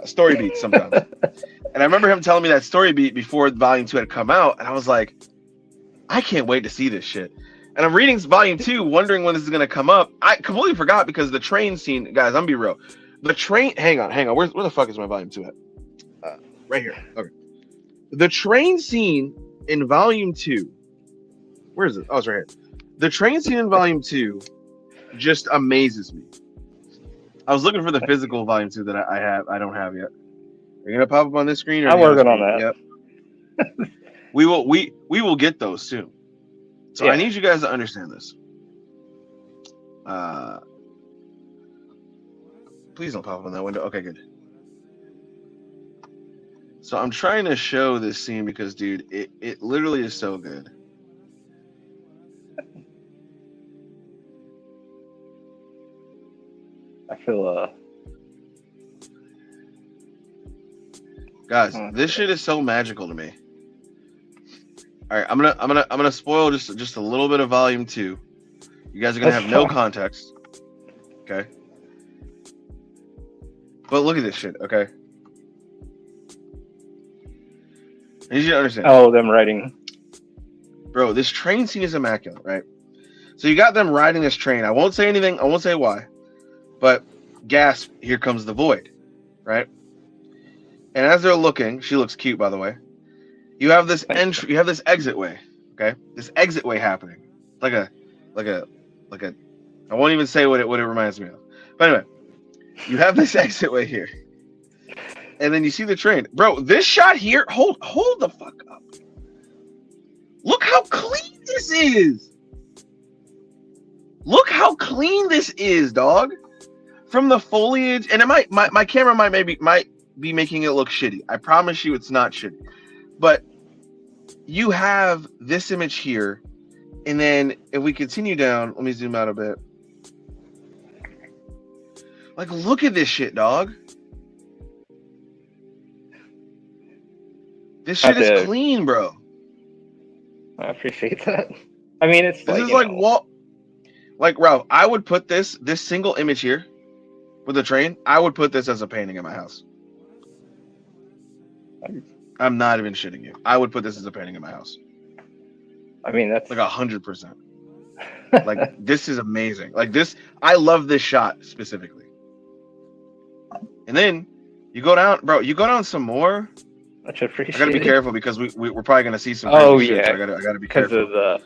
story beats sometimes. And I remember him telling me that story beat before Volume 2 had come out, and I was like, I can't wait to see this shit. And I'm reading Volume 2, wondering when this is gonna come up. I completely forgot because the train scene, guys. I'm gonna be real. The train. Hang on. Where the fuck is my Volume 2 at? Right here. Okay. The train scene in Volume 2. Where is it? Oh, it's right here. The train scene in Volume 2 just amazes me. I was looking for the physical Volume 2 that I don't have yet. Are you gonna pop up on this screen? I'm working on that. Yep. we will get those soon. So I need you guys to understand this. Please don't pop up on that window. Okay, good. So I'm trying to show this scene because, dude, it literally is so good. I feel Guys, this shit is so magical to me. All right, I'm gonna spoil just a little bit of Volume 2. You guys are gonna have no context. Okay. But look at this shit, okay? I need you to understand. Oh, them riding. Bro, this train scene is immaculate, right? So you got them riding this train. I won't say anything. I won't say why. But gasp, here comes the void, right? And as they're looking, she looks cute, by the way. You have this entry. You have this exit way, okay? This exit way happening, like a. I won't even say what it reminds me of. But anyway, you have this exit way here, and then you see the train, bro. This shot here. Hold the fuck up. Look how clean this is. Look how clean this is, dog. From the foliage, and it my camera might be making it look shitty. I promise you it's not shitty. But you have this image here, and then if we continue down, let me zoom out a bit. Like, look at this shit, dog. This shit is clean, bro. I appreciate that. I mean, it's This is like what? Like Ralph, I would put this single image here with the train. I would put this as a painting in my house. I'm not even shitting you. I would put this as a painting in my house. I mean, that's like 100%. Like this is amazing. Like this, I love this shot specifically. And then you go down, bro. You go down some more. Much appreciated. I gotta be careful because we're probably gonna see some. Oh shit, yeah, so I gotta be careful. Because of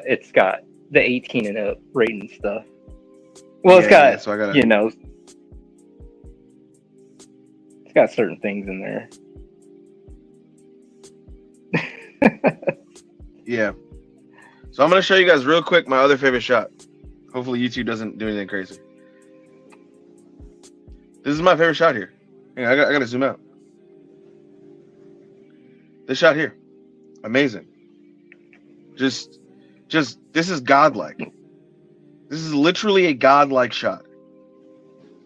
it's got the 18 and up rating stuff. Well, it's got so I gotta, it's got certain things in there. Yeah. So I'm gonna show you guys real quick my other favorite shot. Hopefully YouTube doesn't do anything crazy. This is my favorite shot here. Hang on, I gotta zoom out. This shot here, amazing. Just this is godlike. This is literally a godlike shot,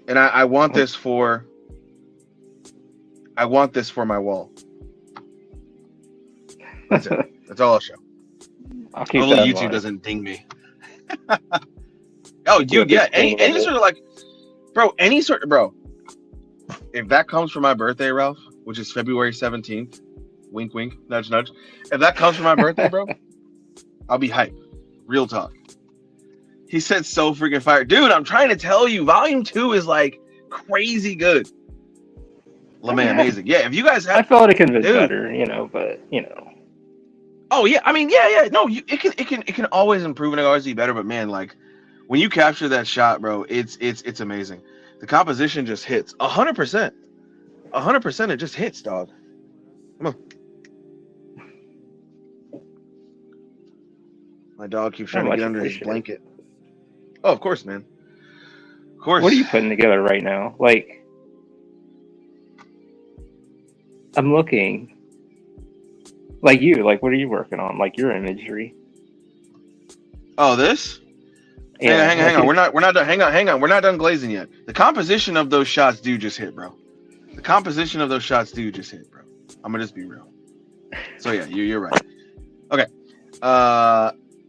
and I want this for. I want this for my wall. That's it. That's all I'll show. I'll keep Hopefully that in YouTube mind. doesn't ding me. Oh, dude, yeah. Any sort of like, bro. If that comes for my birthday, Ralph, which is February 17th, wink, wink, nudge, nudge. If that comes for my birthday, bro, I'll be hyped. Real talk. He said so freaking fire. Dude, I'm trying to tell you, Volume 2 is like crazy good. Man, amazing. Yeah, if you guys have... I felt it could have been better, but. Oh, yeah. I mean, yeah. No, it can always improve and it can always be better, but man, like, when you capture that shot, bro, it's amazing. The composition just hits 100%. 100%, it just hits, dog. Come on. My dog keeps trying to get under his blanket. Oh, of course, man. Of course. What are you putting together right now? Like, I'm looking. Like you, like, what are you working on? Like your imagery. Oh, this? Yeah, hang on. We're not done. Hang on. We're not done glazing yet. The composition of those shots do just hit, bro. The composition of those shots do just hit, bro. I'm gonna just be real. So yeah, you're right. Okay.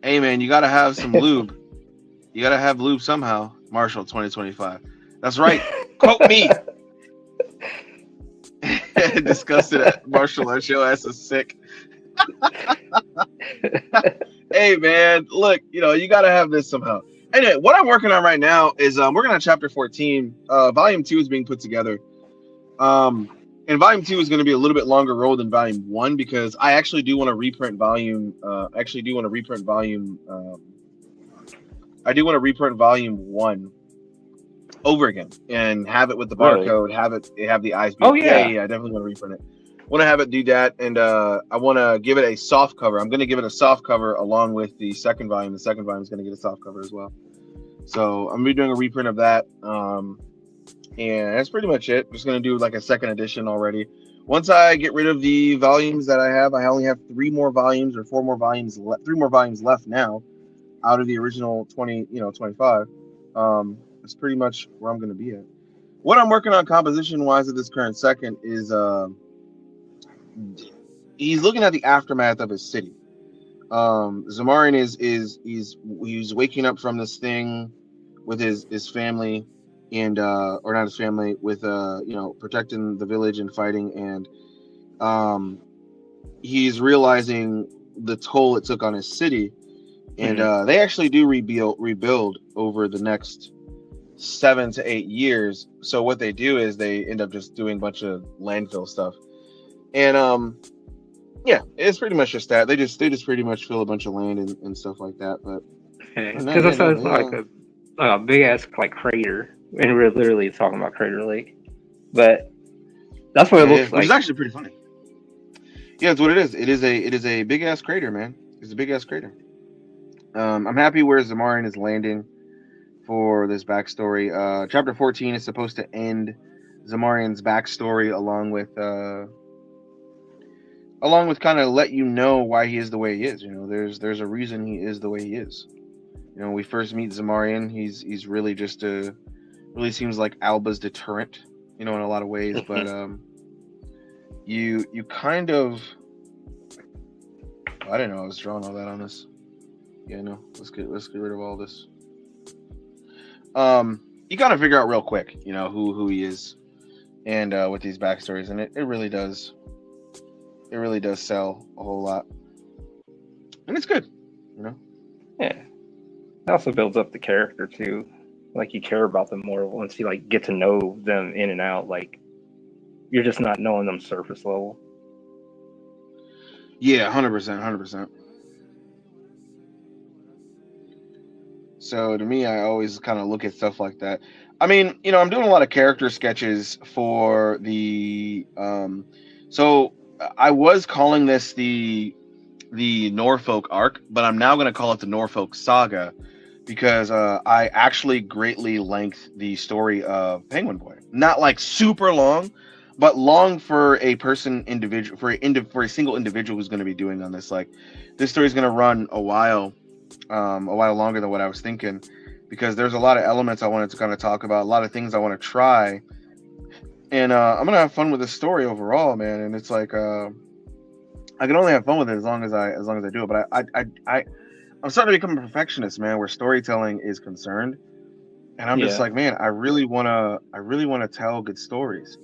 Hey man, you gotta have some lube. You gotta have lube somehow. Marshall 2025. That's right. Quote me. Disgusted at Marshulartz. Your ass is sick. Hey man, look, you gotta have this somehow. Anyway, what I'm working on right now is working on chapter 14. Volume 2 is being put together. And volume 2 is going to be a little bit longer road than volume 1 because I actually do want to reprint volume. I do want to reprint volume 1 over again and have it with the barcode. Have the eyes. Oh yeah. I definitely want to reprint it. Want to have it do that, and I want to give it a soft cover. I'm going to give it a soft cover along with the second volume. The second volume is going to get a soft cover as well. So I'm going to be doing a reprint of that. And that's pretty much it. I'm just going to do like a second edition already. Once I get rid of the volumes that I have, I only have 3 more volumes or 4 more volumes, 3 more volumes left now out of the original 25. That's pretty much where I'm going to be at. What I'm working on composition wise at this current second is he's looking at the aftermath of his city. Zamarian he's waking up from this thing with his family and or not his family with protecting the village and fighting, and he's realizing the toll it took on his city, and they actually do rebuild over the next 7 to 8 years. So what they do is they end up just doing a bunch of landfill stuff. And yeah, it's pretty much just that. They just pretty much fill a bunch of land and stuff like that. But because it sounds like a big ass like crater, and we're literally talking about Crater Lake. But that's what it looks like. It's actually pretty funny. Yeah, it's what it is. It is a big ass crater, man. It's a big ass crater. I'm happy where Zamarian is landing for this backstory. Chapter 14 is supposed to end Zamarian's backstory along with kind of let you know why he is the way he is. There's a reason he is the way he is. We first meet Zamarian. He's really just really seems like Alba's deterrent, in a lot of ways. But you kind of I didn't know I was drawing all that on this. Yeah, no. Let's get rid of all this. You gotta figure out real quick, who he is, and with these backstories, and it really does sell a whole lot, and it's good, Yeah. It also builds up the character too. Like you care about them more once you like get to know them in and out. Like you're just not knowing them surface level. Yeah, 100%. So to me, I always kind of look at stuff like that. I mean, I'm doing a lot of character sketches for the. So I was calling this the Norfolk arc, but I'm now going to call it the Norfolk saga because I actually greatly length the story of Penguin Boy. Not like super long, but long for a individual for a single individual who's going to be doing on this. Like this story is going to run a while longer than what I was thinking, because there's a lot of elements I wanted to kind of talk about, a lot of things I want to try, and I'm gonna have fun with this story overall, man. And it's like I can only have fun with it as long as I do it. But I'm starting to become a perfectionist, man, where storytelling is concerned, and I'm just like, man, I really wanna tell good stories,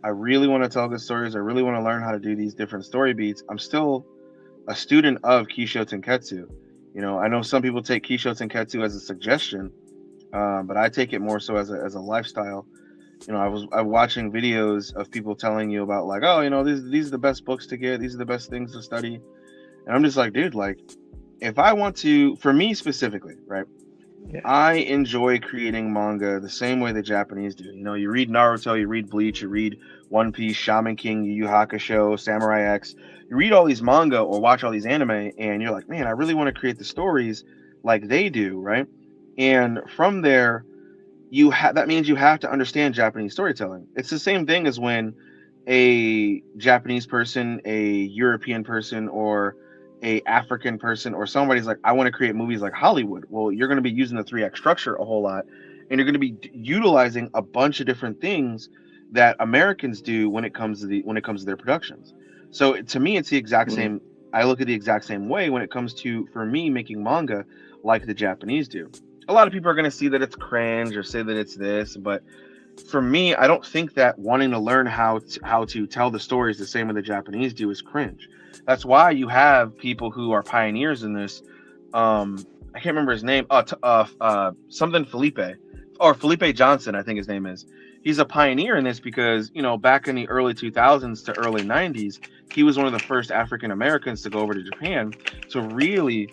I really want to tell good stories. I really want to learn how to do these different story beats. I'm still a student of Kisho Tenketsu. I know some people take Kisho Tenketsu as a suggestion, but I take it more so as a lifestyle. I'm watching videos of people telling you about like, oh, these are the best books to get. These are the best things to study. And I'm just like, dude, like, if I want to, for me specifically, right? Yeah. I enjoy creating manga the same way the Japanese do. You read Naruto, you read Bleach, you read One Piece, Shaman King, Yu Yu Hakusho, Samurai X. You read all these manga or watch all these anime, and you're like, man, I really want to create the stories like they do, right? And from there, that means you have to understand Japanese storytelling. It's the same thing as when a Japanese person, a European person, or a African person or somebody's like, I want to create movies like Hollywood. Well, you're going to be using the 3 act structure a whole lot, and you're going to be utilizing a bunch of different things that Americans do when it comes to their productions. So to me, it's the exact same. I look at the exact same way when it comes to, for me, making manga like the Japanese do. A lot of people are going to see that it's cringe or say that it's this, but for me, I don't think that wanting to learn how to tell the stories the same way the Japanese do is cringe. That's why you have people who are pioneers in this. I can't remember his name. Something Felipe, or Felipe Johnson, I think his name is. He's a pioneer in this because, back in the early 2000s to early 90s, he was one of the first African Americans to go over to Japan to really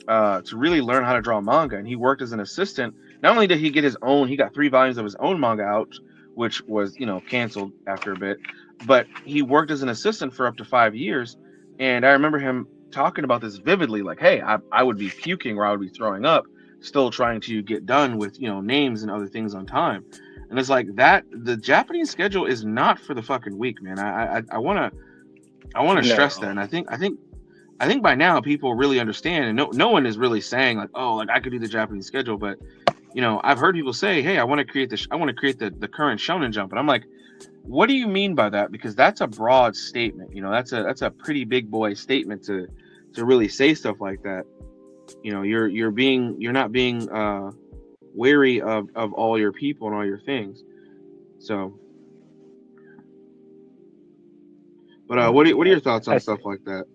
learn how to draw manga. And he worked as an assistant. Not only did he get he got 3 volumes of his own manga out, which was, canceled after a bit, but he worked as an assistant for up to 5 years. And I remember him talking about this vividly, like, hey, I would be puking or I would be throwing up, still trying to get done with, names and other things on time. And it's like that. The Japanese schedule is not for the fucking weak, man. I want to stress that. And I think by now people really understand, and no one is really saying like, oh, like I could do the Japanese schedule, but I've heard people say, hey, I want to create the current Shonen Jump, and I'm like, what do you mean by that? Because that's a broad statement. That's a pretty big boy statement to really say stuff like that. You're not being wary of all your people and all your things. So, but what are your thoughts on stuff like that?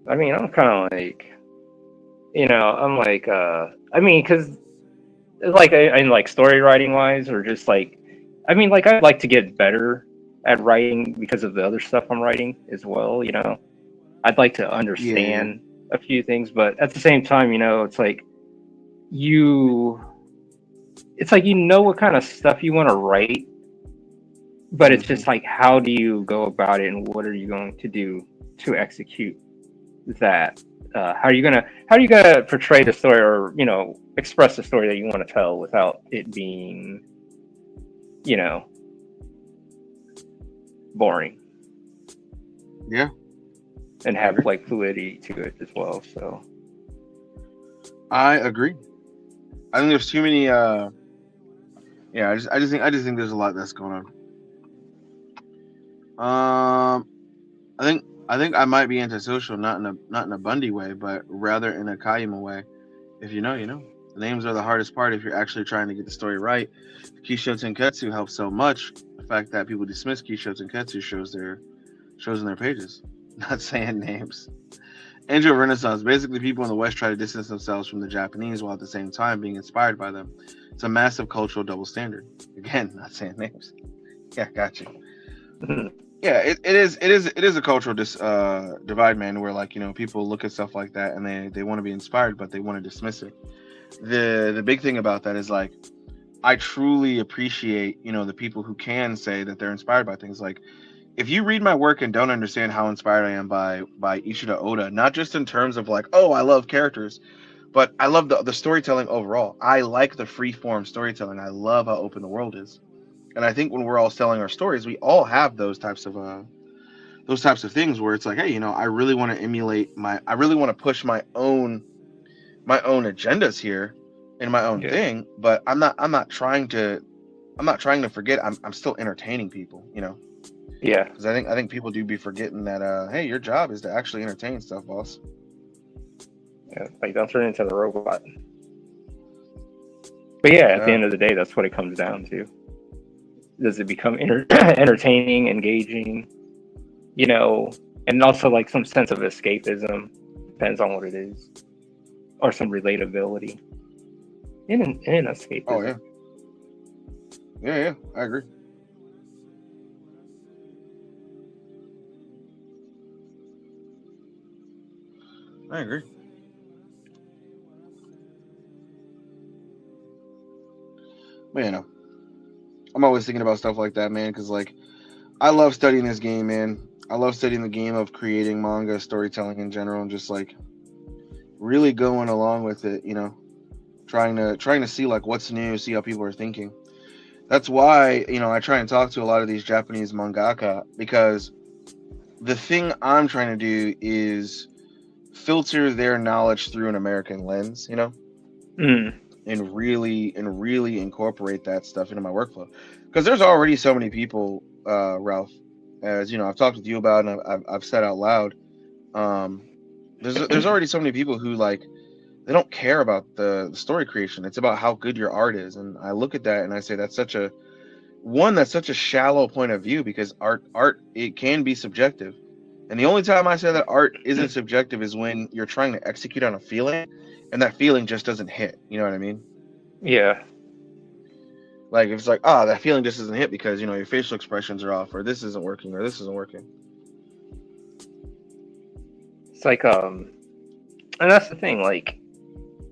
I mean, I'm kind of like, I'm like, I mean, because like, in like story writing wise, or just like, I mean, like, I'd like to get better at writing because of the other stuff I'm writing as well. I'd like to understand a few things, but at the same time, it's like what kind of stuff you want to write, but it's just like, how do you go about it, and what are you going to do to execute that? How are you gonna portray the story, or express the story that you want to tell without it being boring? Yeah, and have like fluidity to it as well. So I agree. I think there's too many. I just think there's a lot that's going on. I think I think I might be antisocial, not in a Bundy way, but rather in a Kayama way. If you know, you know. The names are the hardest part if you're actually trying to get the story right. Kisho Tenketsu helps so much. The fact that people dismiss Kisho Tenketsu shows in their pages. Not saying names. Angel Renaissance. Basically, people in the West try to distance themselves from the Japanese while at the same time being inspired by them. It's a massive cultural double standard. Again, not saying names. Yeah, got you. Yeah, it is a cultural divide, man. Where like people look at stuff like that and they want to be inspired, but they want to dismiss it. The big thing about that is like I truly appreciate the people who can say that they're inspired by things. Like if you read my work and don't understand how inspired I am by Ishida Oda, not just in terms of like, oh, I love characters, but I love the storytelling overall. I like the free form storytelling. I love how open the world is. And I think when we're all telling our stories, we all have those types of things where it's like, hey, I really want to I really want to push my own agendas here in my own thing, but I'm not trying to forget I'm still entertaining people, Yeah. Because I think people do be forgetting that hey, your job is to actually entertain stuff, boss. Yeah, like don't turn into the robot. But yeah, at the end of the day, that's what it comes down to. Does it become entertaining, engaging, and also like some sense of escapism? Depends on what it is, or some relatability in escapism. Oh yeah, I agree. But I'm always thinking about stuff like that, man, because like I love studying this game, man. I love studying the game of creating manga, storytelling in general, and just like really going along with it, trying to see like what's new, see how people are thinking. That's why, I try and talk to a lot of these Japanese mangaka, because the thing I'm trying to do is filter their knowledge through an American lens, and really incorporate that stuff into my workflow. Because there's already so many people, Ralph, as I've talked with you about, and I've said out loud. There's already so many people who like they don't care about the story creation. It's about how good your art is, and I look at that and I say that's such a shallow point of view, because art it can be subjective, and the only time I say that art isn't subjective is when you're trying to execute on a feeling, and that feeling just doesn't hit. You know what I mean? Yeah. Like if it's like, oh, that feeling just doesn't hit because your facial expressions are off, or this isn't working, or this isn't working. It's like and that's the thing, like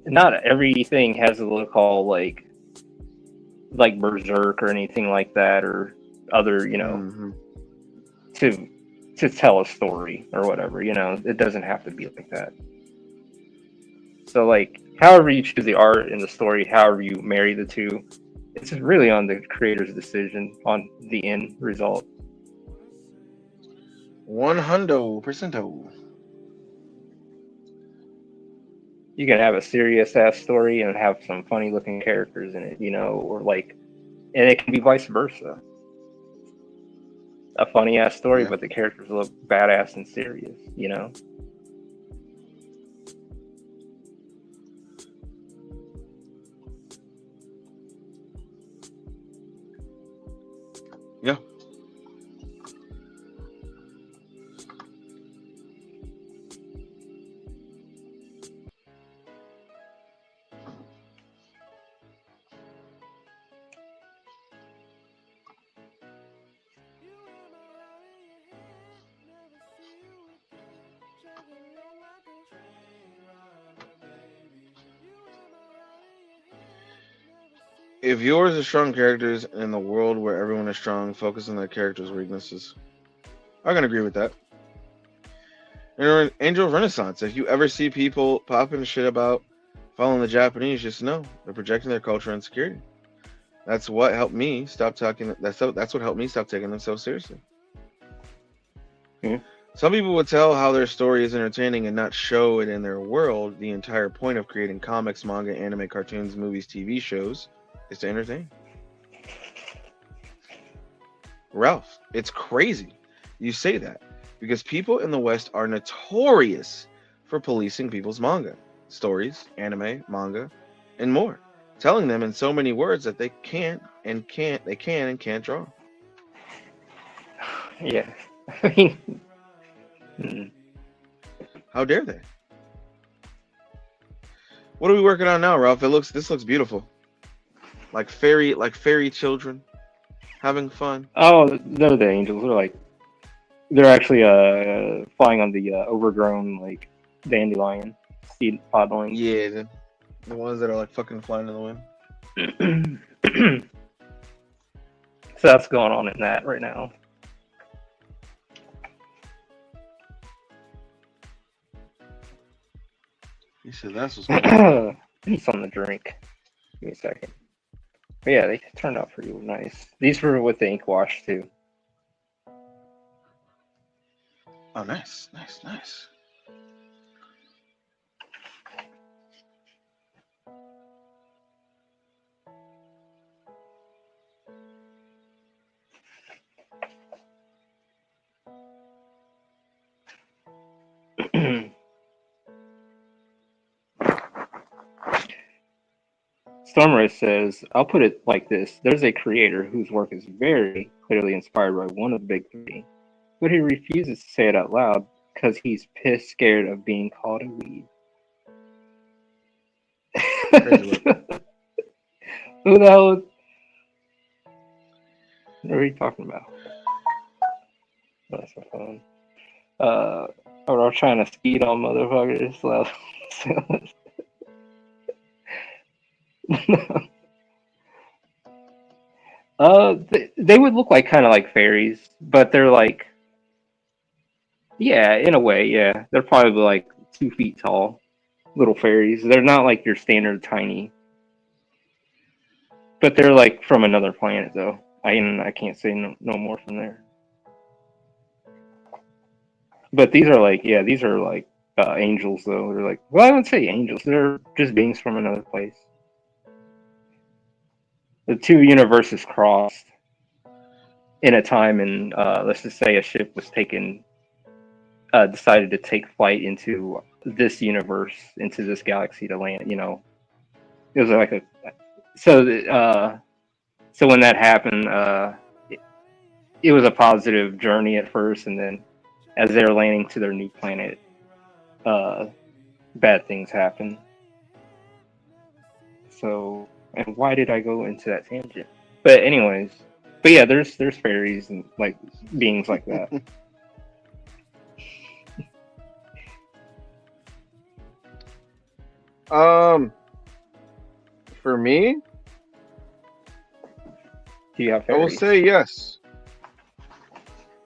not everything has a look all like Berserk or anything like that, or other, to tell a story or whatever, it doesn't have to be like that. So like however you choose the art and the story, however you marry the two, it's really on the creator's decision on the end result. 100%. You can have a serious ass story and have some funny looking characters in it, or like, and it can be vice versa. A funny ass story, but the characters look badass and serious, Yeah. If yours is strong characters in the world where everyone is strong, focus on their characters' weaknesses. I can agree with that. Angel Renaissance. If you ever see people popping shit about following the Japanese, just know they're projecting their culture and security. That's what helped me stop talking. That's what helped me stop taking them so seriously. Mm-hmm. Some people would tell how their story is entertaining and not show it in their world. The entire point of creating comics, manga, anime, cartoons, movies, TV shows is to entertain. Ralph, it's crazy you say that. because people in the West are notorious for policing people's manga, stories, anime, manga, and more, telling them in so many words that they can and can't draw. Yeah. I mean, How dare they? What are we working on now, Ralph? This looks beautiful. Like fairy children having fun. oh, they're the angels. They're actually flying on the overgrown like dandelion seed podling. Yeah, the ones that are like fucking flying in the wind. So that's going on in that right now. You said that's what's going on. I need something to drink. Give me a second. But yeah, they turned out pretty nice. These were with the ink wash too. Oh, nice, nice, nice. Stormray says, I'll put it like this. There's a creator whose work is very clearly inspired by one of the big three, but he refuses to say it out loud because he's pissed scared of being called a weed. Crazy work. Who the hell? What are you talking about? Oh, that's my phone. Or I'm trying to speed on motherfuckers. They would look like kind of like fairies, but they're like, yeah, in a way, yeah. They're probably like 2 feet tall, little fairies. They're not like your standard tiny, but they're like from another planet though. I can't say no more from there. But these are like, yeah, these are like angels though. They're like, well, I would say angels. They're just beings from another place. The two universes crossed in a time, and let's just say a ship was decided to take flight into this universe, into this galaxy to land. It was like a so so when that happened, it was a positive journey at first, and then as they're landing to their new planet, uh, bad things happen. So, and why did I go into that tangent? But anyways, but yeah, there's fairies and like beings like that. For me, Do you have I will fairies? say yes,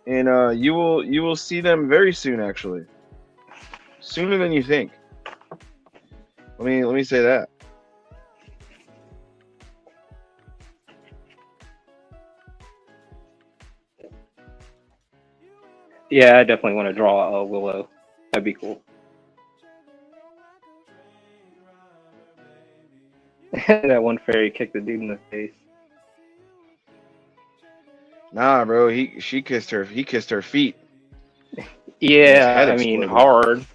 and you will see them very soon. Actually, sooner than you think. Let me say that. Yeah, I definitely want to draw a willow. That'd be cool. That one fairy kicked the dude in the face. Nah, bro. He kissed her feet, and his Yeah, head I mean exploded. hard.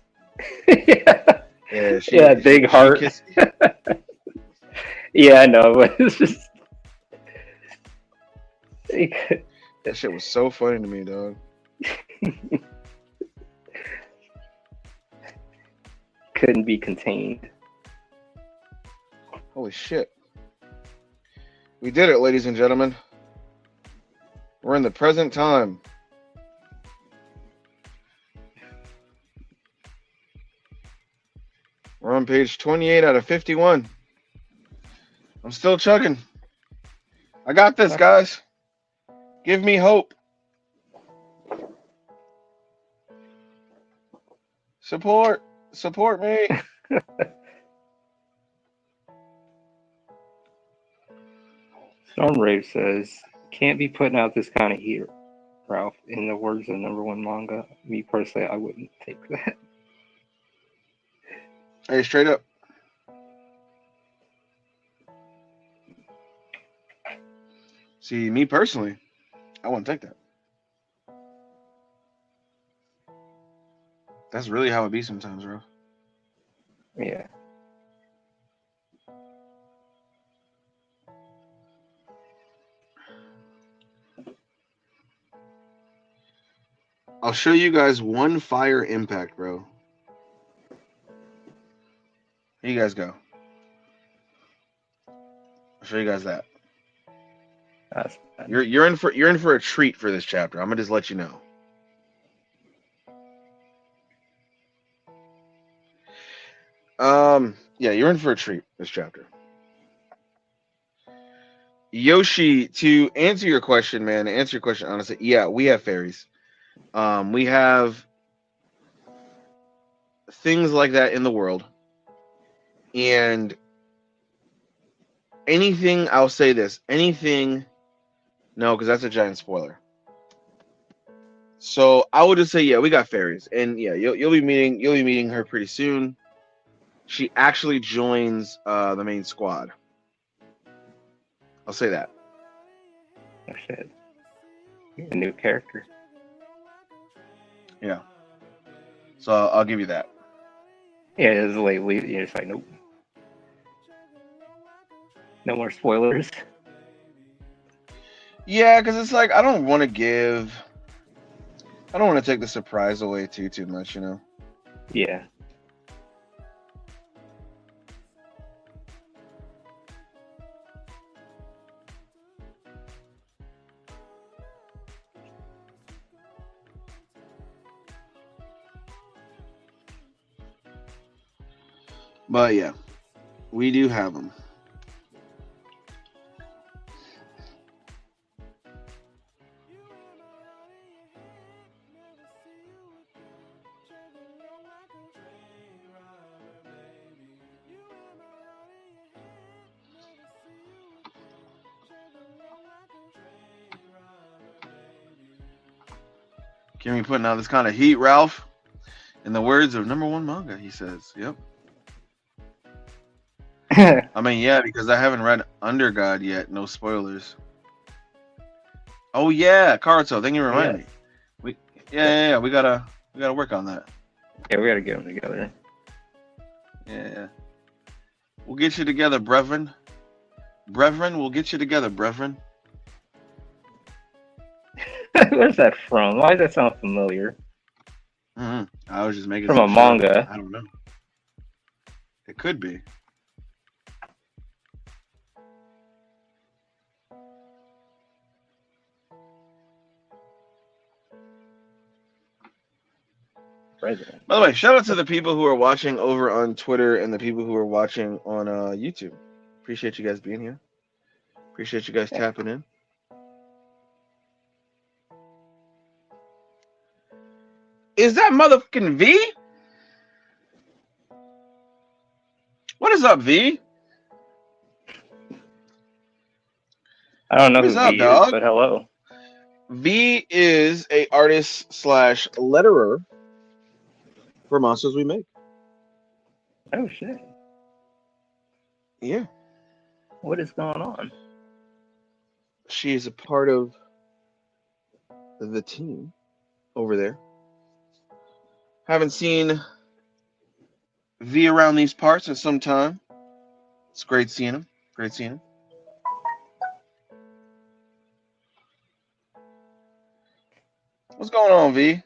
Yeah, Yeah, yeah, big she heart. kissed. Yeah, I know, but it's just it That shit was so funny to me, dog. couldn't be contained. Holy shit. We did it, ladies and gentlemen. We're in the present time. We're on page 28 out of 51. I'm still chugging. I got this, guys. Give me hope. Support. Support me. Stormrave says, "Can't be putting out this kind of heat, Ralph." In the words of number one manga, me personally, I wouldn't take that. Hey, straight up. See, me personally, I wouldn't take that. That's really how it be sometimes, bro. Yeah. I'll show you guys one fire impact, bro. Here you guys go. I'll show you guys that. That's bad. You're in for a treat for this chapter. I'm gonna just let you know. Yeah, you're in for a treat this chapter. Yoshi, to answer your question, man, honestly, yeah, we have fairies. We have things like that in the world. And anything, I'll say this, anything, no, because that's a giant spoiler. So I would just say, yeah, we got fairies, and yeah, you'll be meeting her pretty soon. She actually joins the main squad. I'll say that. Oh shit. A new character. Yeah. So I'll give you that. Yeah, it's like you're just like, nope. No more spoilers. Yeah, because it's like I don't want to take the surprise away too much, you know. Yeah. But yeah, we do have them. Can we putting out this kind of heat, Ralph? In the words of #1 manga, he says, "Yep." I mean, yeah, because I haven't read Undergod yet. No spoilers. Oh yeah, Karuto. Thank you for reminding me. We gotta work on that. Yeah, we gotta get them together. Yeah. We'll get you together, brethren. We'll get you together, brethren. Where's that from? Why does that sound familiar? Mm-hmm. I was just making from a manga. I don't know. It could be. President. By the way, shout out to the people who are watching over on Twitter and the people who are watching on YouTube. Appreciate you guys being here. Appreciate you guys tapping in. Is that motherfucking V? What is up, V? I don't know what who is up, V dog? is, but hello. V is a artist / letterer for Monsters We Make. Oh shit. Yeah. What is going on? She is a part of the team over there. Haven't seen V around these parts in some time. It's great seeing him. Great seeing him. What's going on, V?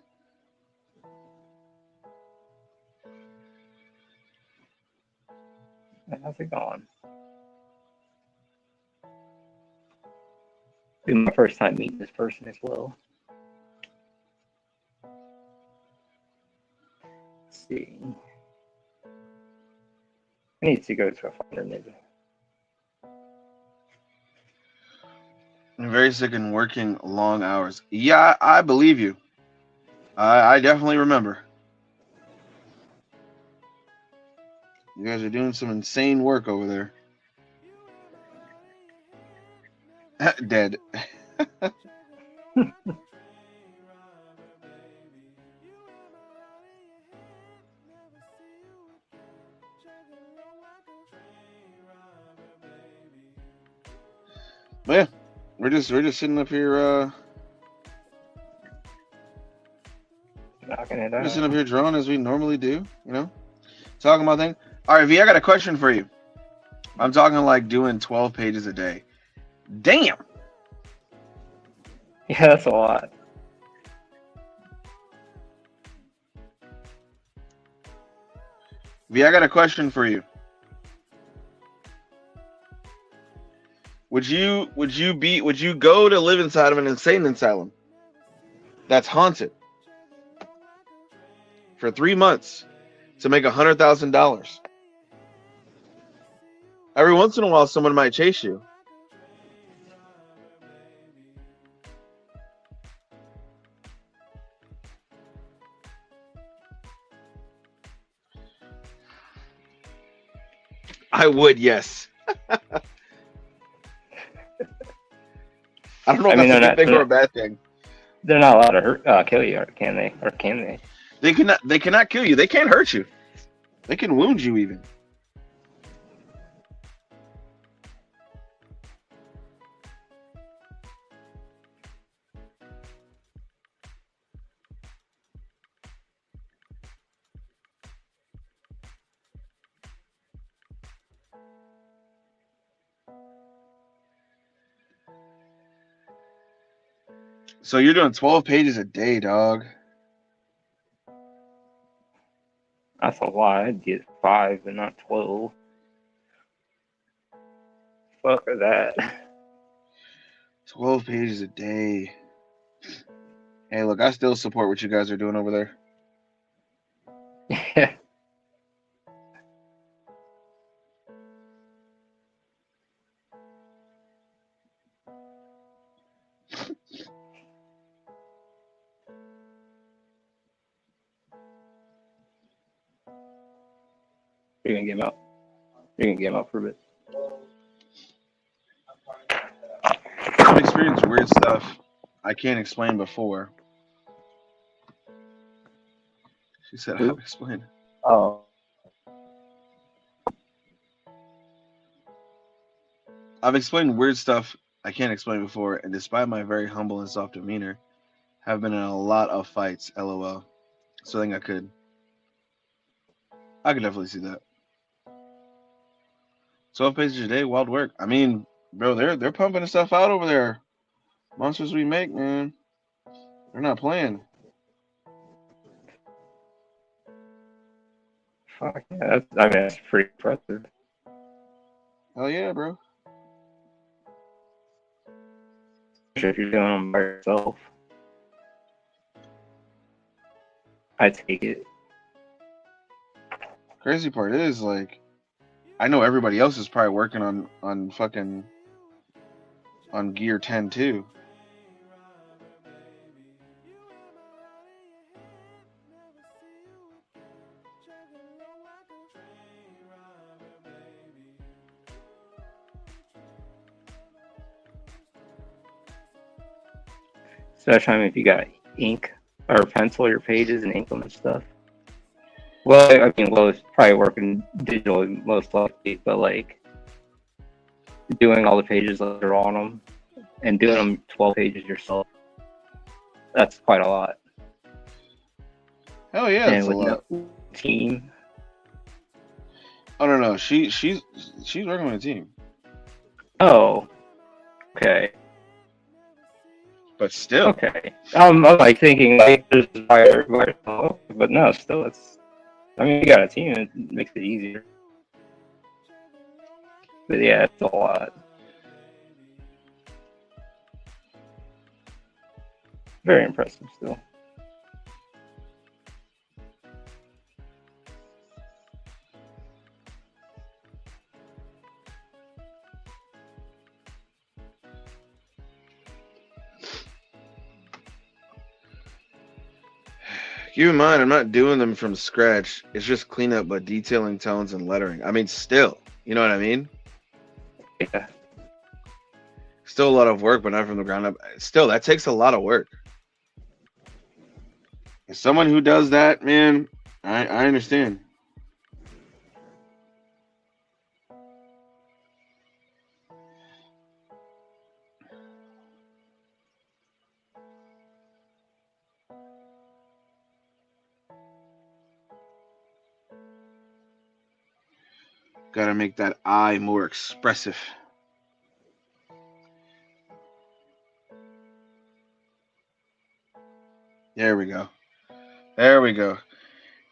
How's it going? It's my first time meeting this person as well. Let's see. I need to go to a finder maybe. I'm very sick and working long hours. Yeah, I believe you. I definitely remember. You guys are doing some insane work over there. Dead. But yeah, we're just sitting up here Knocking knocking it We're just sitting up out. here drawing as we normally do, you know? Talking about things. All right, V, I got a question for you. I'm talking like doing 12 pages a day. Damn! Yeah, that's a lot. V, I got a question for you. Would you go to live inside of an insane asylum that's haunted for 3 months to make $100,000? Every once in a while, someone might chase you. I would, yes. I don't know if that's a good thing or a bad thing. They're not allowed to kill you, can they? Or can they? They cannot kill you. They can't hurt you. They can wound you even. So you're doing 12 pages a day, dog. That's a lot. I'd get 5 and not 12. Fuck that. 12 pages a day. Hey, look, I still support what you guys are doing over there. Yeah. You're gonna get him out. You're gonna get him out for a bit. I've experienced weird stuff I can't explain before. She said, I've explained. Oh. I've explained weird stuff I can't explain before, and despite my very humble and soft demeanor, have been in a lot of fights, LOL. So I think I could definitely see that. 12 pages a day, wild work. I mean, bro, they're pumping stuff out over there. Monsters We Make, man. They're not playing. Fuck yeah. That's pretty impressive. Hell yeah, bro. Especially if you're doing them by yourself. I take it. Crazy part is, like, I know everybody else is probably working on fucking on Gear 10 too. Especially if you got ink or pencil your pages and ink them and stuff. Well, I mean, it's probably working digitally most likely, but like doing all the pages that are on them and doing them 12 pages yourself, that's quite a lot. Hell yeah, and that's a lot. No team. Oh no, she's working with a team. Oh, okay. But still. Okay. I'm like thinking like this is by yourself, but no, still it's. I mean, you got a team, it makes it easier. But yeah, it's a lot. Very impressive still. Keep in mind, I'm not doing them from scratch. It's just cleanup, but detailing tones and lettering. I mean, still, you know what I mean? Yeah. Still a lot of work, but not from the ground up. Still, that takes a lot of work. As someone who does that, man, I understand. Gotta make that eye more expressive. There we go. There we go.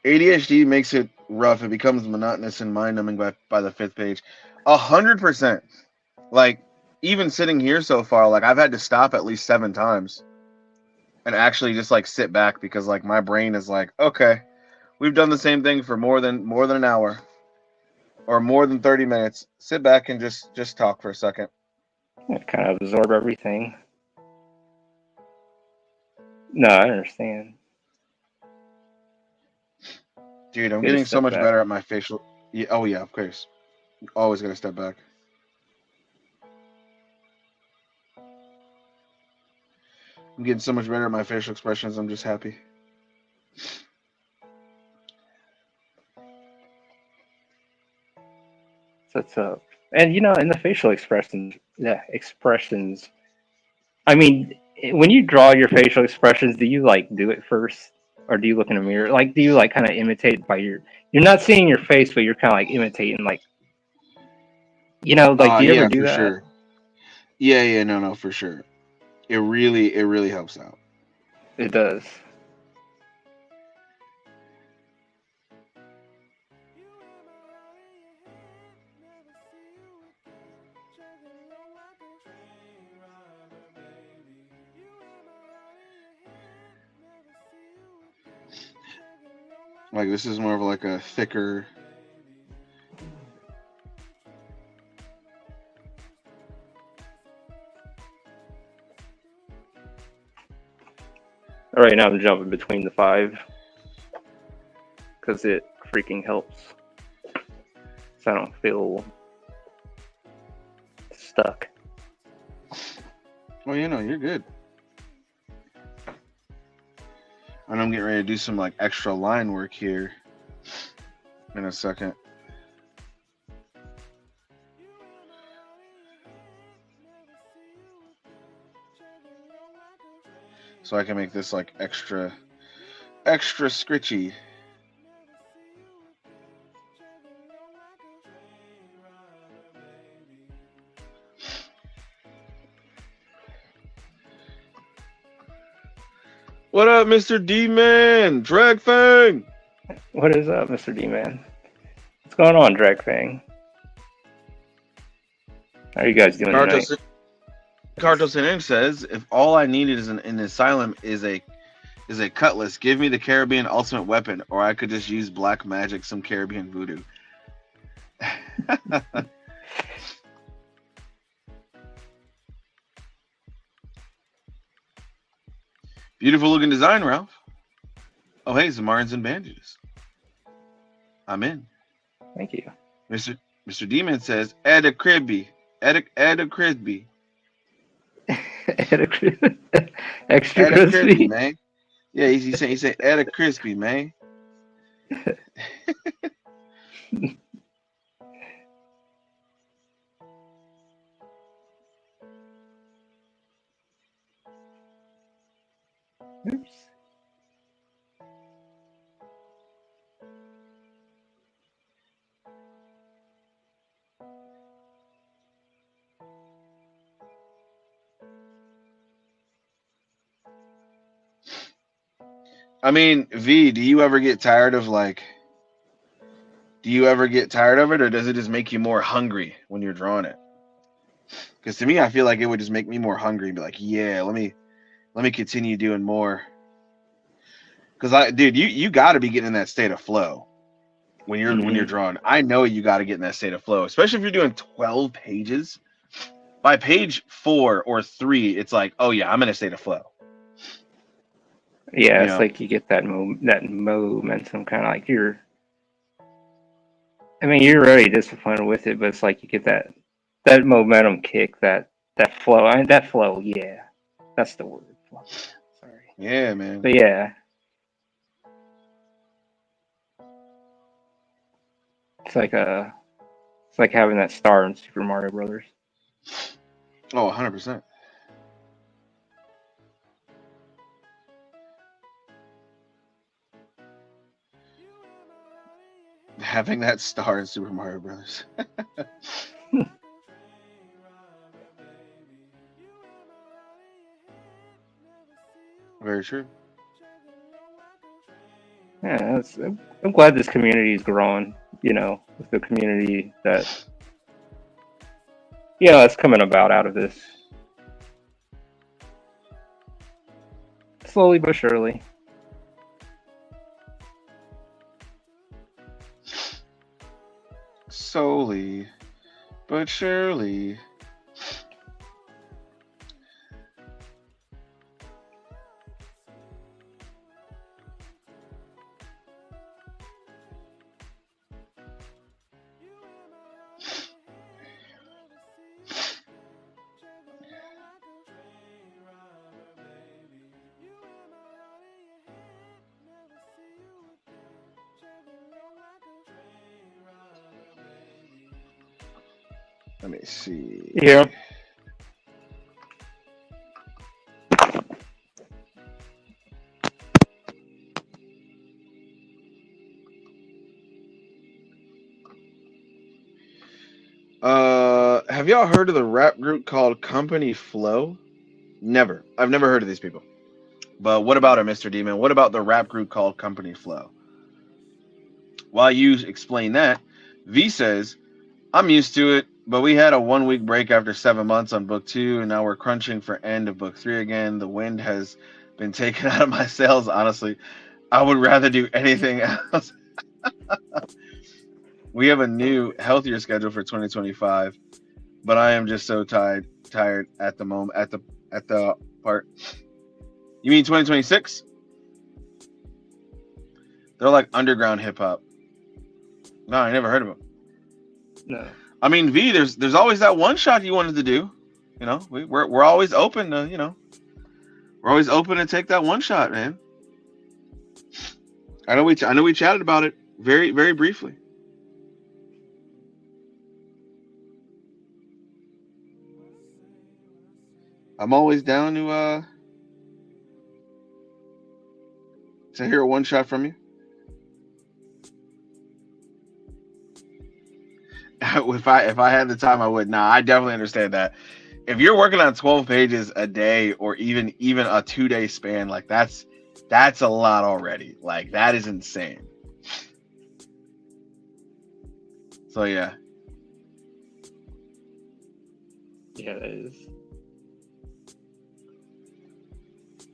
ADHD makes it rough. It becomes monotonous and mind-numbing by the 5th page. 100%. Like, even sitting here so far, like, I've had to stop at least 7 times and actually just, like, sit back because, like, my brain is like, okay, we've done the same thing for more than an hour or more than 30 minutes. Sit back and just talk for a second. Kind of absorb everything. No, I understand. Dude, I'm getting so much better at my facial. Yeah, oh, yeah, of course. Always gotta step back. I'm getting so much better at my facial expressions. I'm just happy. That's and in the facial expressions, I mean, when you draw your facial expressions, do you like do it first, or do you look in a mirror? Like, do you like kind of imitate by you're not seeing your face, but you're kind of like imitating, like, like, do you ever Yeah, do for that? sure. Yeah, no, for sure. It really helps out. It does. Like, this is more of like a thicker. All right, now I'm jumping between the 5 because it freaking helps, so I don't feel stuck. Well, you're good. And I'm getting ready to do some like extra line work here in a second. So I can make this like extra scritchy. What up, Mr. D-Man? Dragfang! What is up, Mr. D-Man? What's going on, Dragfang? How are you guys doing tonight? Cartos and says, if all I needed is an asylum is a cutlass, give me the Caribbean ultimate weapon, or I could just use black magic, some Caribbean voodoo. Beautiful looking design, Ralph. Oh, hey, Zamarins and bandages. I'm in. Thank you. Mr. Demon says, add a cribby. Add a crispy. Extra crispy, man. Yeah, he said add a crispy, man. Oops. I mean, V, do you ever get tired of it, or does it just make you more hungry when you're drawing it? Because to me, I feel like it would just make me more hungry and be like, yeah, let me continue doing more. Because you got to be getting in that state of flow when you're drawing. I know you got to get in that state of flow, especially if you're doing 12 pages. By page 4 or 3, it's like, oh yeah, I'm in a state of flow. Yeah, it's like you get that momentum, kind of like you're already disciplined with it, but it's like you get that momentum kick, that flow. That flow, yeah, that's the word. Flow. Sorry. Yeah, man. But yeah, it's like having that star in Super Mario Brothers. Oh, 100%. having that star in Super Mario Brothers. Very true. Yeah, I'm glad this community is growing. With the community that that's coming about out of this, slowly but surely. Slowly but surely. Let me see. Yeah. Have y'all heard of the rap group called Company Flow? Never. I've never heard of these people. But what about it, Mr. Demon? What about the rap group called Company Flow? While you explain that, V says, I'm used to it, but we had a 1 week break after 7 months on book 2, and now we're crunching for end of book 3 again. The wind has been taken out of my sails, honestly. I would rather do anything else. We have a new, healthier schedule for 2025, but I am just so tired at the moment, at the part. You mean 2026? They're like underground hip hop. No, I never heard of them. No. I mean, V, there's always that one shot you wanted to do. We're always open to, we're always open to take that one shot, man. I know we chatted about it very, very briefly. I'm always down to hear a one shot from you. If I had the time, I would. Nah, I definitely understand that. If you're working on 12 pages a day, or even a 2 day span, like that's a lot already. Like that is insane. So yeah. Yeah, that is.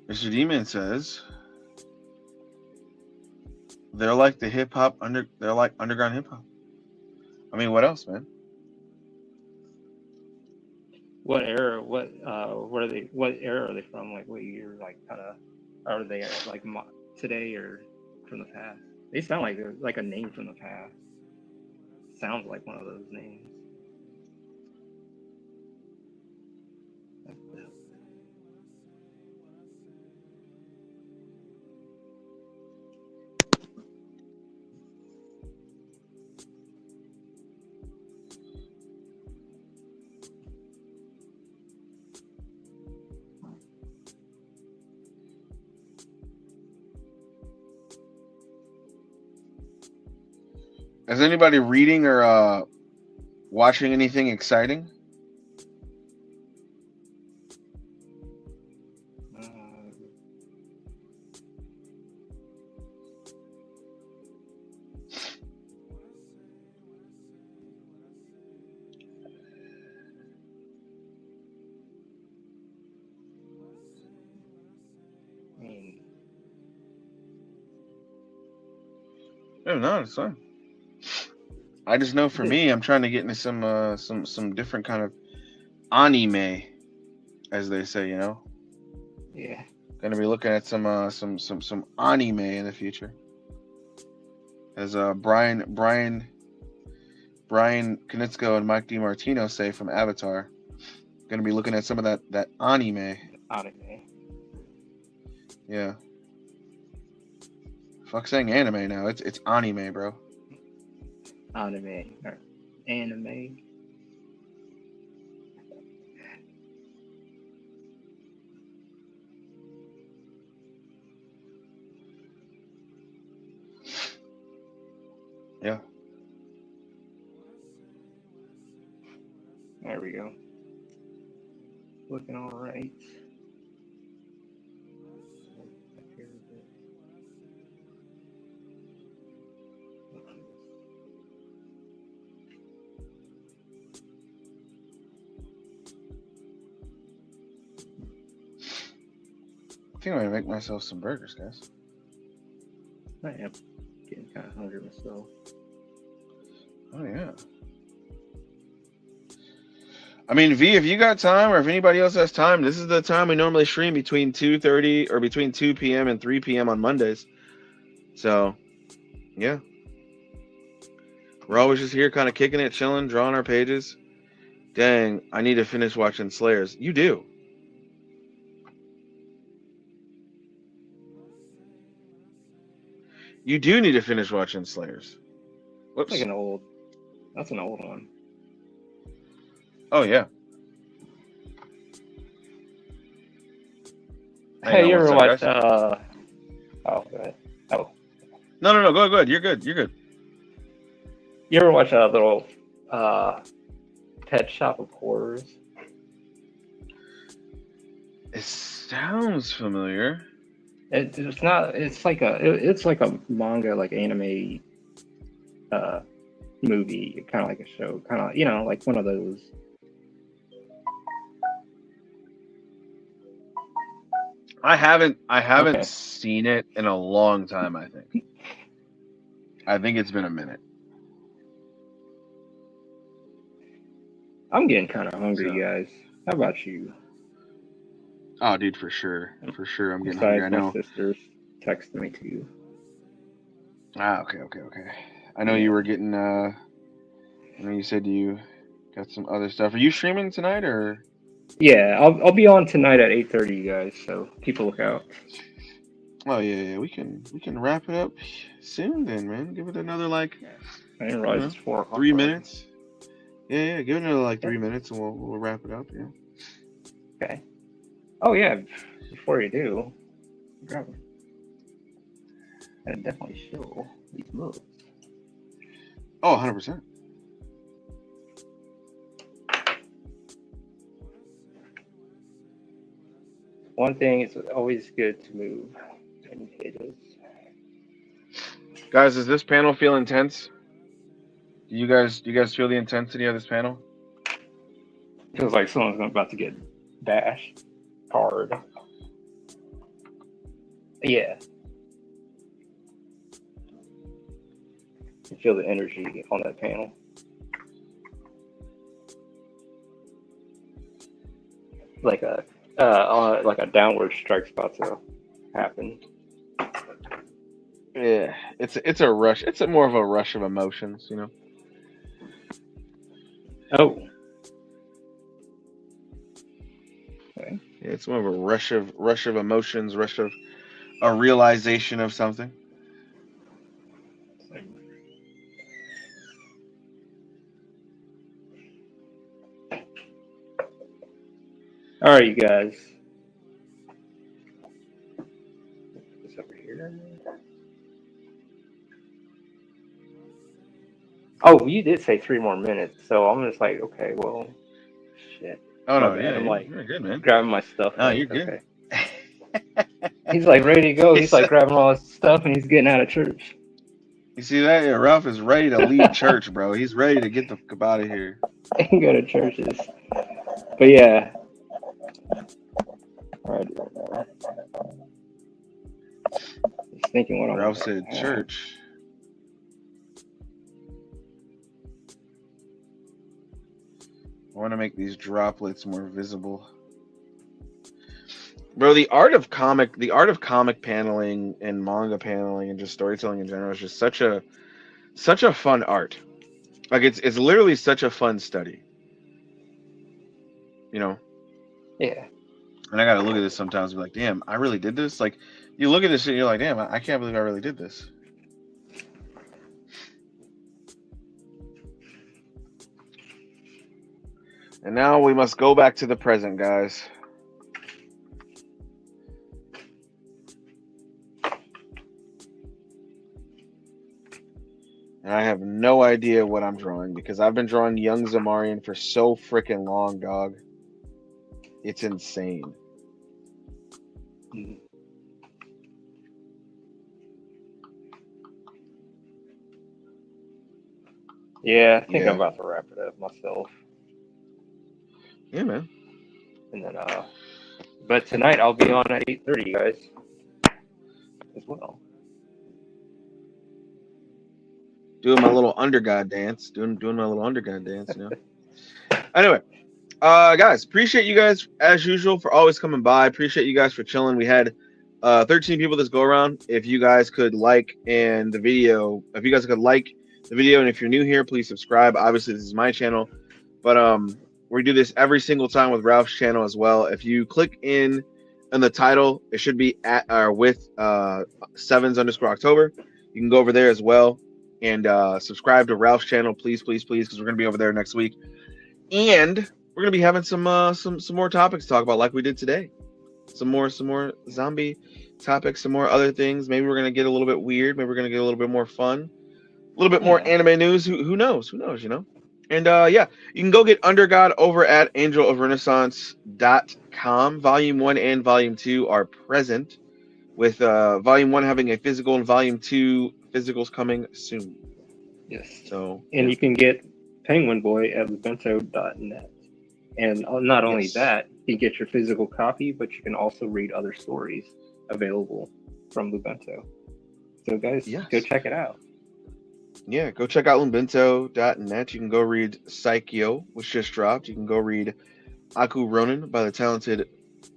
Mr. Demon says they're like the hip hop they're like underground hip hop. I mean, what else, man? What era? What are they? What era are they from? Like, what year? Like, kind of, are they like today or from the past? They sound like a name from the past. Sounds like one of those names. Is anybody reading or watching anything exciting? No, it's fine. I just know for me, I'm trying to get into some different kind of anime, as they say, Yeah. Gonna be looking at some anime in the future. As Brian Konietzko and Mike DiMartino say from Avatar. Gonna be looking at some of that anime. Anime. Yeah. Fuck saying anime now. It's anime, bro. Anime. Or anime. Yeah. There we go. Looking all right. I think I'm gonna make myself some burgers, guys. I am getting kind of hungry myself. Oh yeah. I mean, V, if you got time, or if anybody else has time, this is the time we normally stream between 2:30 or between 2 p.m. and 3 p.m. on Mondays. So, yeah, we're always just here, kind of kicking it, chilling, drawing our pages. Dang, I need to finish watching Slayers. You do. You do need to finish watching Slayers. Whoops. Like that's an old one. Oh yeah. Hey, you ever watched? Oh, go ahead. Oh. No. Go ahead. You're good. You ever watch a little Pet Shop of Horrors? It sounds familiar. It's not. It's like a manga, like anime, movie, kind of like a show, kind of like one of those. I haven't Okay. seen it in a long time. I think it's been a minute. I'm getting kind of hungry, guys. How about you? Oh, dude, for sure. I'm getting Besides, hungry. I know. my sister's texting me too. Ah, okay. I know you were getting. I know you said you got some other stuff. Are you streaming tonight or? Yeah, I'll be on tonight at 8:30, guys. So people look out. Oh yeah. We can wrap it up soon then, man. Give it another I didn't realize it's 4 o'clock. 3 minutes. Yeah. Give it another 3 minutes and we'll wrap it up. Yeah. Okay. Oh yeah. Before you do, grab them. I definitely show these moves. Oh, 100%. One thing, it's always good to move in pages. Guys, does this panel feel intense? Do you guys feel the intensity of this panel? Feels like someone's about to get bashed hard. Yeah. You feel the energy on that panel. Like a downward strike's about to happen. Yeah, it's a rush. It's more of a rush of emotions, Oh. Okay. Yeah, it's more of a rush of emotions, rush of a realization of something. All right, you guys. This over here. Oh, you did say 3 more minutes, so I'm just like, okay, well, shit. Oh no, bad. yeah, I'm like you're good, man. grabbing my stuff. No, you're good. Okay. He's like ready to go. He's like grabbing all his stuff and he's getting out of church. You see that? Yeah, Ralph is ready to leave church, bro. He's ready to get the fuck out of here. And go to churches. But yeah. All right. Just thinking what I'm Ralph said church. I want to make these droplets more visible. Bro, the art of comic paneling and manga paneling and just storytelling in general is just such a fun art. Like it's literally such a fun study. Yeah. And I gotta look at this sometimes and be like, damn, I really did this? Like you look at this and you're like, damn, I can't believe I really did this. And now we must go back to the present, guys. And I have no idea what I'm drawing because I've been drawing young Zamarian for so freaking long, dog. It's insane. Yeah, I think I'm about to wrap it up myself. Yeah, man. And then, but tonight I'll be on at 8:30, guys, as well. Doing my little undergod dance. Doing my little undergod dance, you know. Anyway, guys, appreciate you guys as usual for always coming by. Appreciate you guys for chilling. We had 13 people this go around. If you guys could like the video, and if you're new here, please subscribe. Obviously, this is my channel, but we do this every single time with Ralph's channel as well. If you click in the title, it should be at or with 7s_October. You can go over there as well and subscribe to Ralph's channel, please, because we're gonna be over there next week, and we're gonna be having some more topics to talk about, like we did today. Some more zombie topics, some more other things. Maybe we're gonna get a little bit weird. Maybe we're gonna get a little bit more fun, a little bit more anime news. Who knows? You know. And yeah, you can go get Undergod over at angelofrenaissance.com. Volume 1 and Volume 2 are present, with Volume 1 having a physical and Volume 2 physicals coming soon. Yes. So, and you can get Penguin Boy at lubento.net. And not only that, you get your physical copy, but you can also read other stories available from Lubento. So guys, go check it out. Yeah, go check out lubento.net. You can go read Psycho, which just dropped. You can go read Aku Ronin by the talented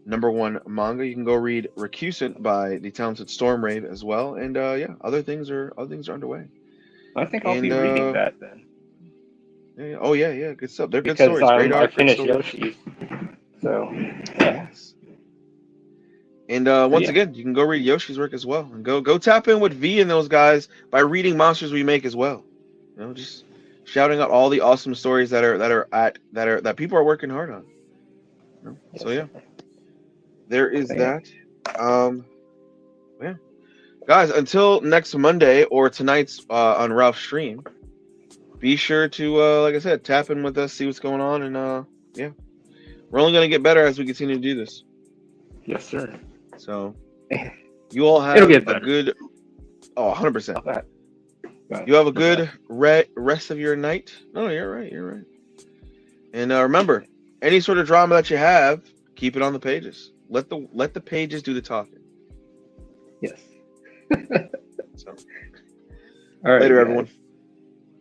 #1 manga. You can go read Recusant by the talented Stormrave as well. And yeah, other things are underway. I think I'll be reading that then. Yeah, oh yeah, good stuff. They're because good stories. Great art. I finished Yoshi. So yeah. Yes. And once again, you can go read Yoshi's work as well, and go tap in with V and those guys by reading Monsters We Make as well. You know, just shouting out all the awesome stories that people are working hard on. You know? So yeah, there is that. Yeah, guys, until next Monday or tonight's on Ralph's stream, be sure to like I said, tap in with us, see what's going on, and yeah, we're only gonna get better as we continue to do this. Yes, sir. So you all have a good 100%. You have a good rest of your night. No, you're right. And remember, any sort of drama that you have, keep it on the pages. Let the pages do the talking. Yes. So, all right, later, everyone.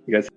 You guys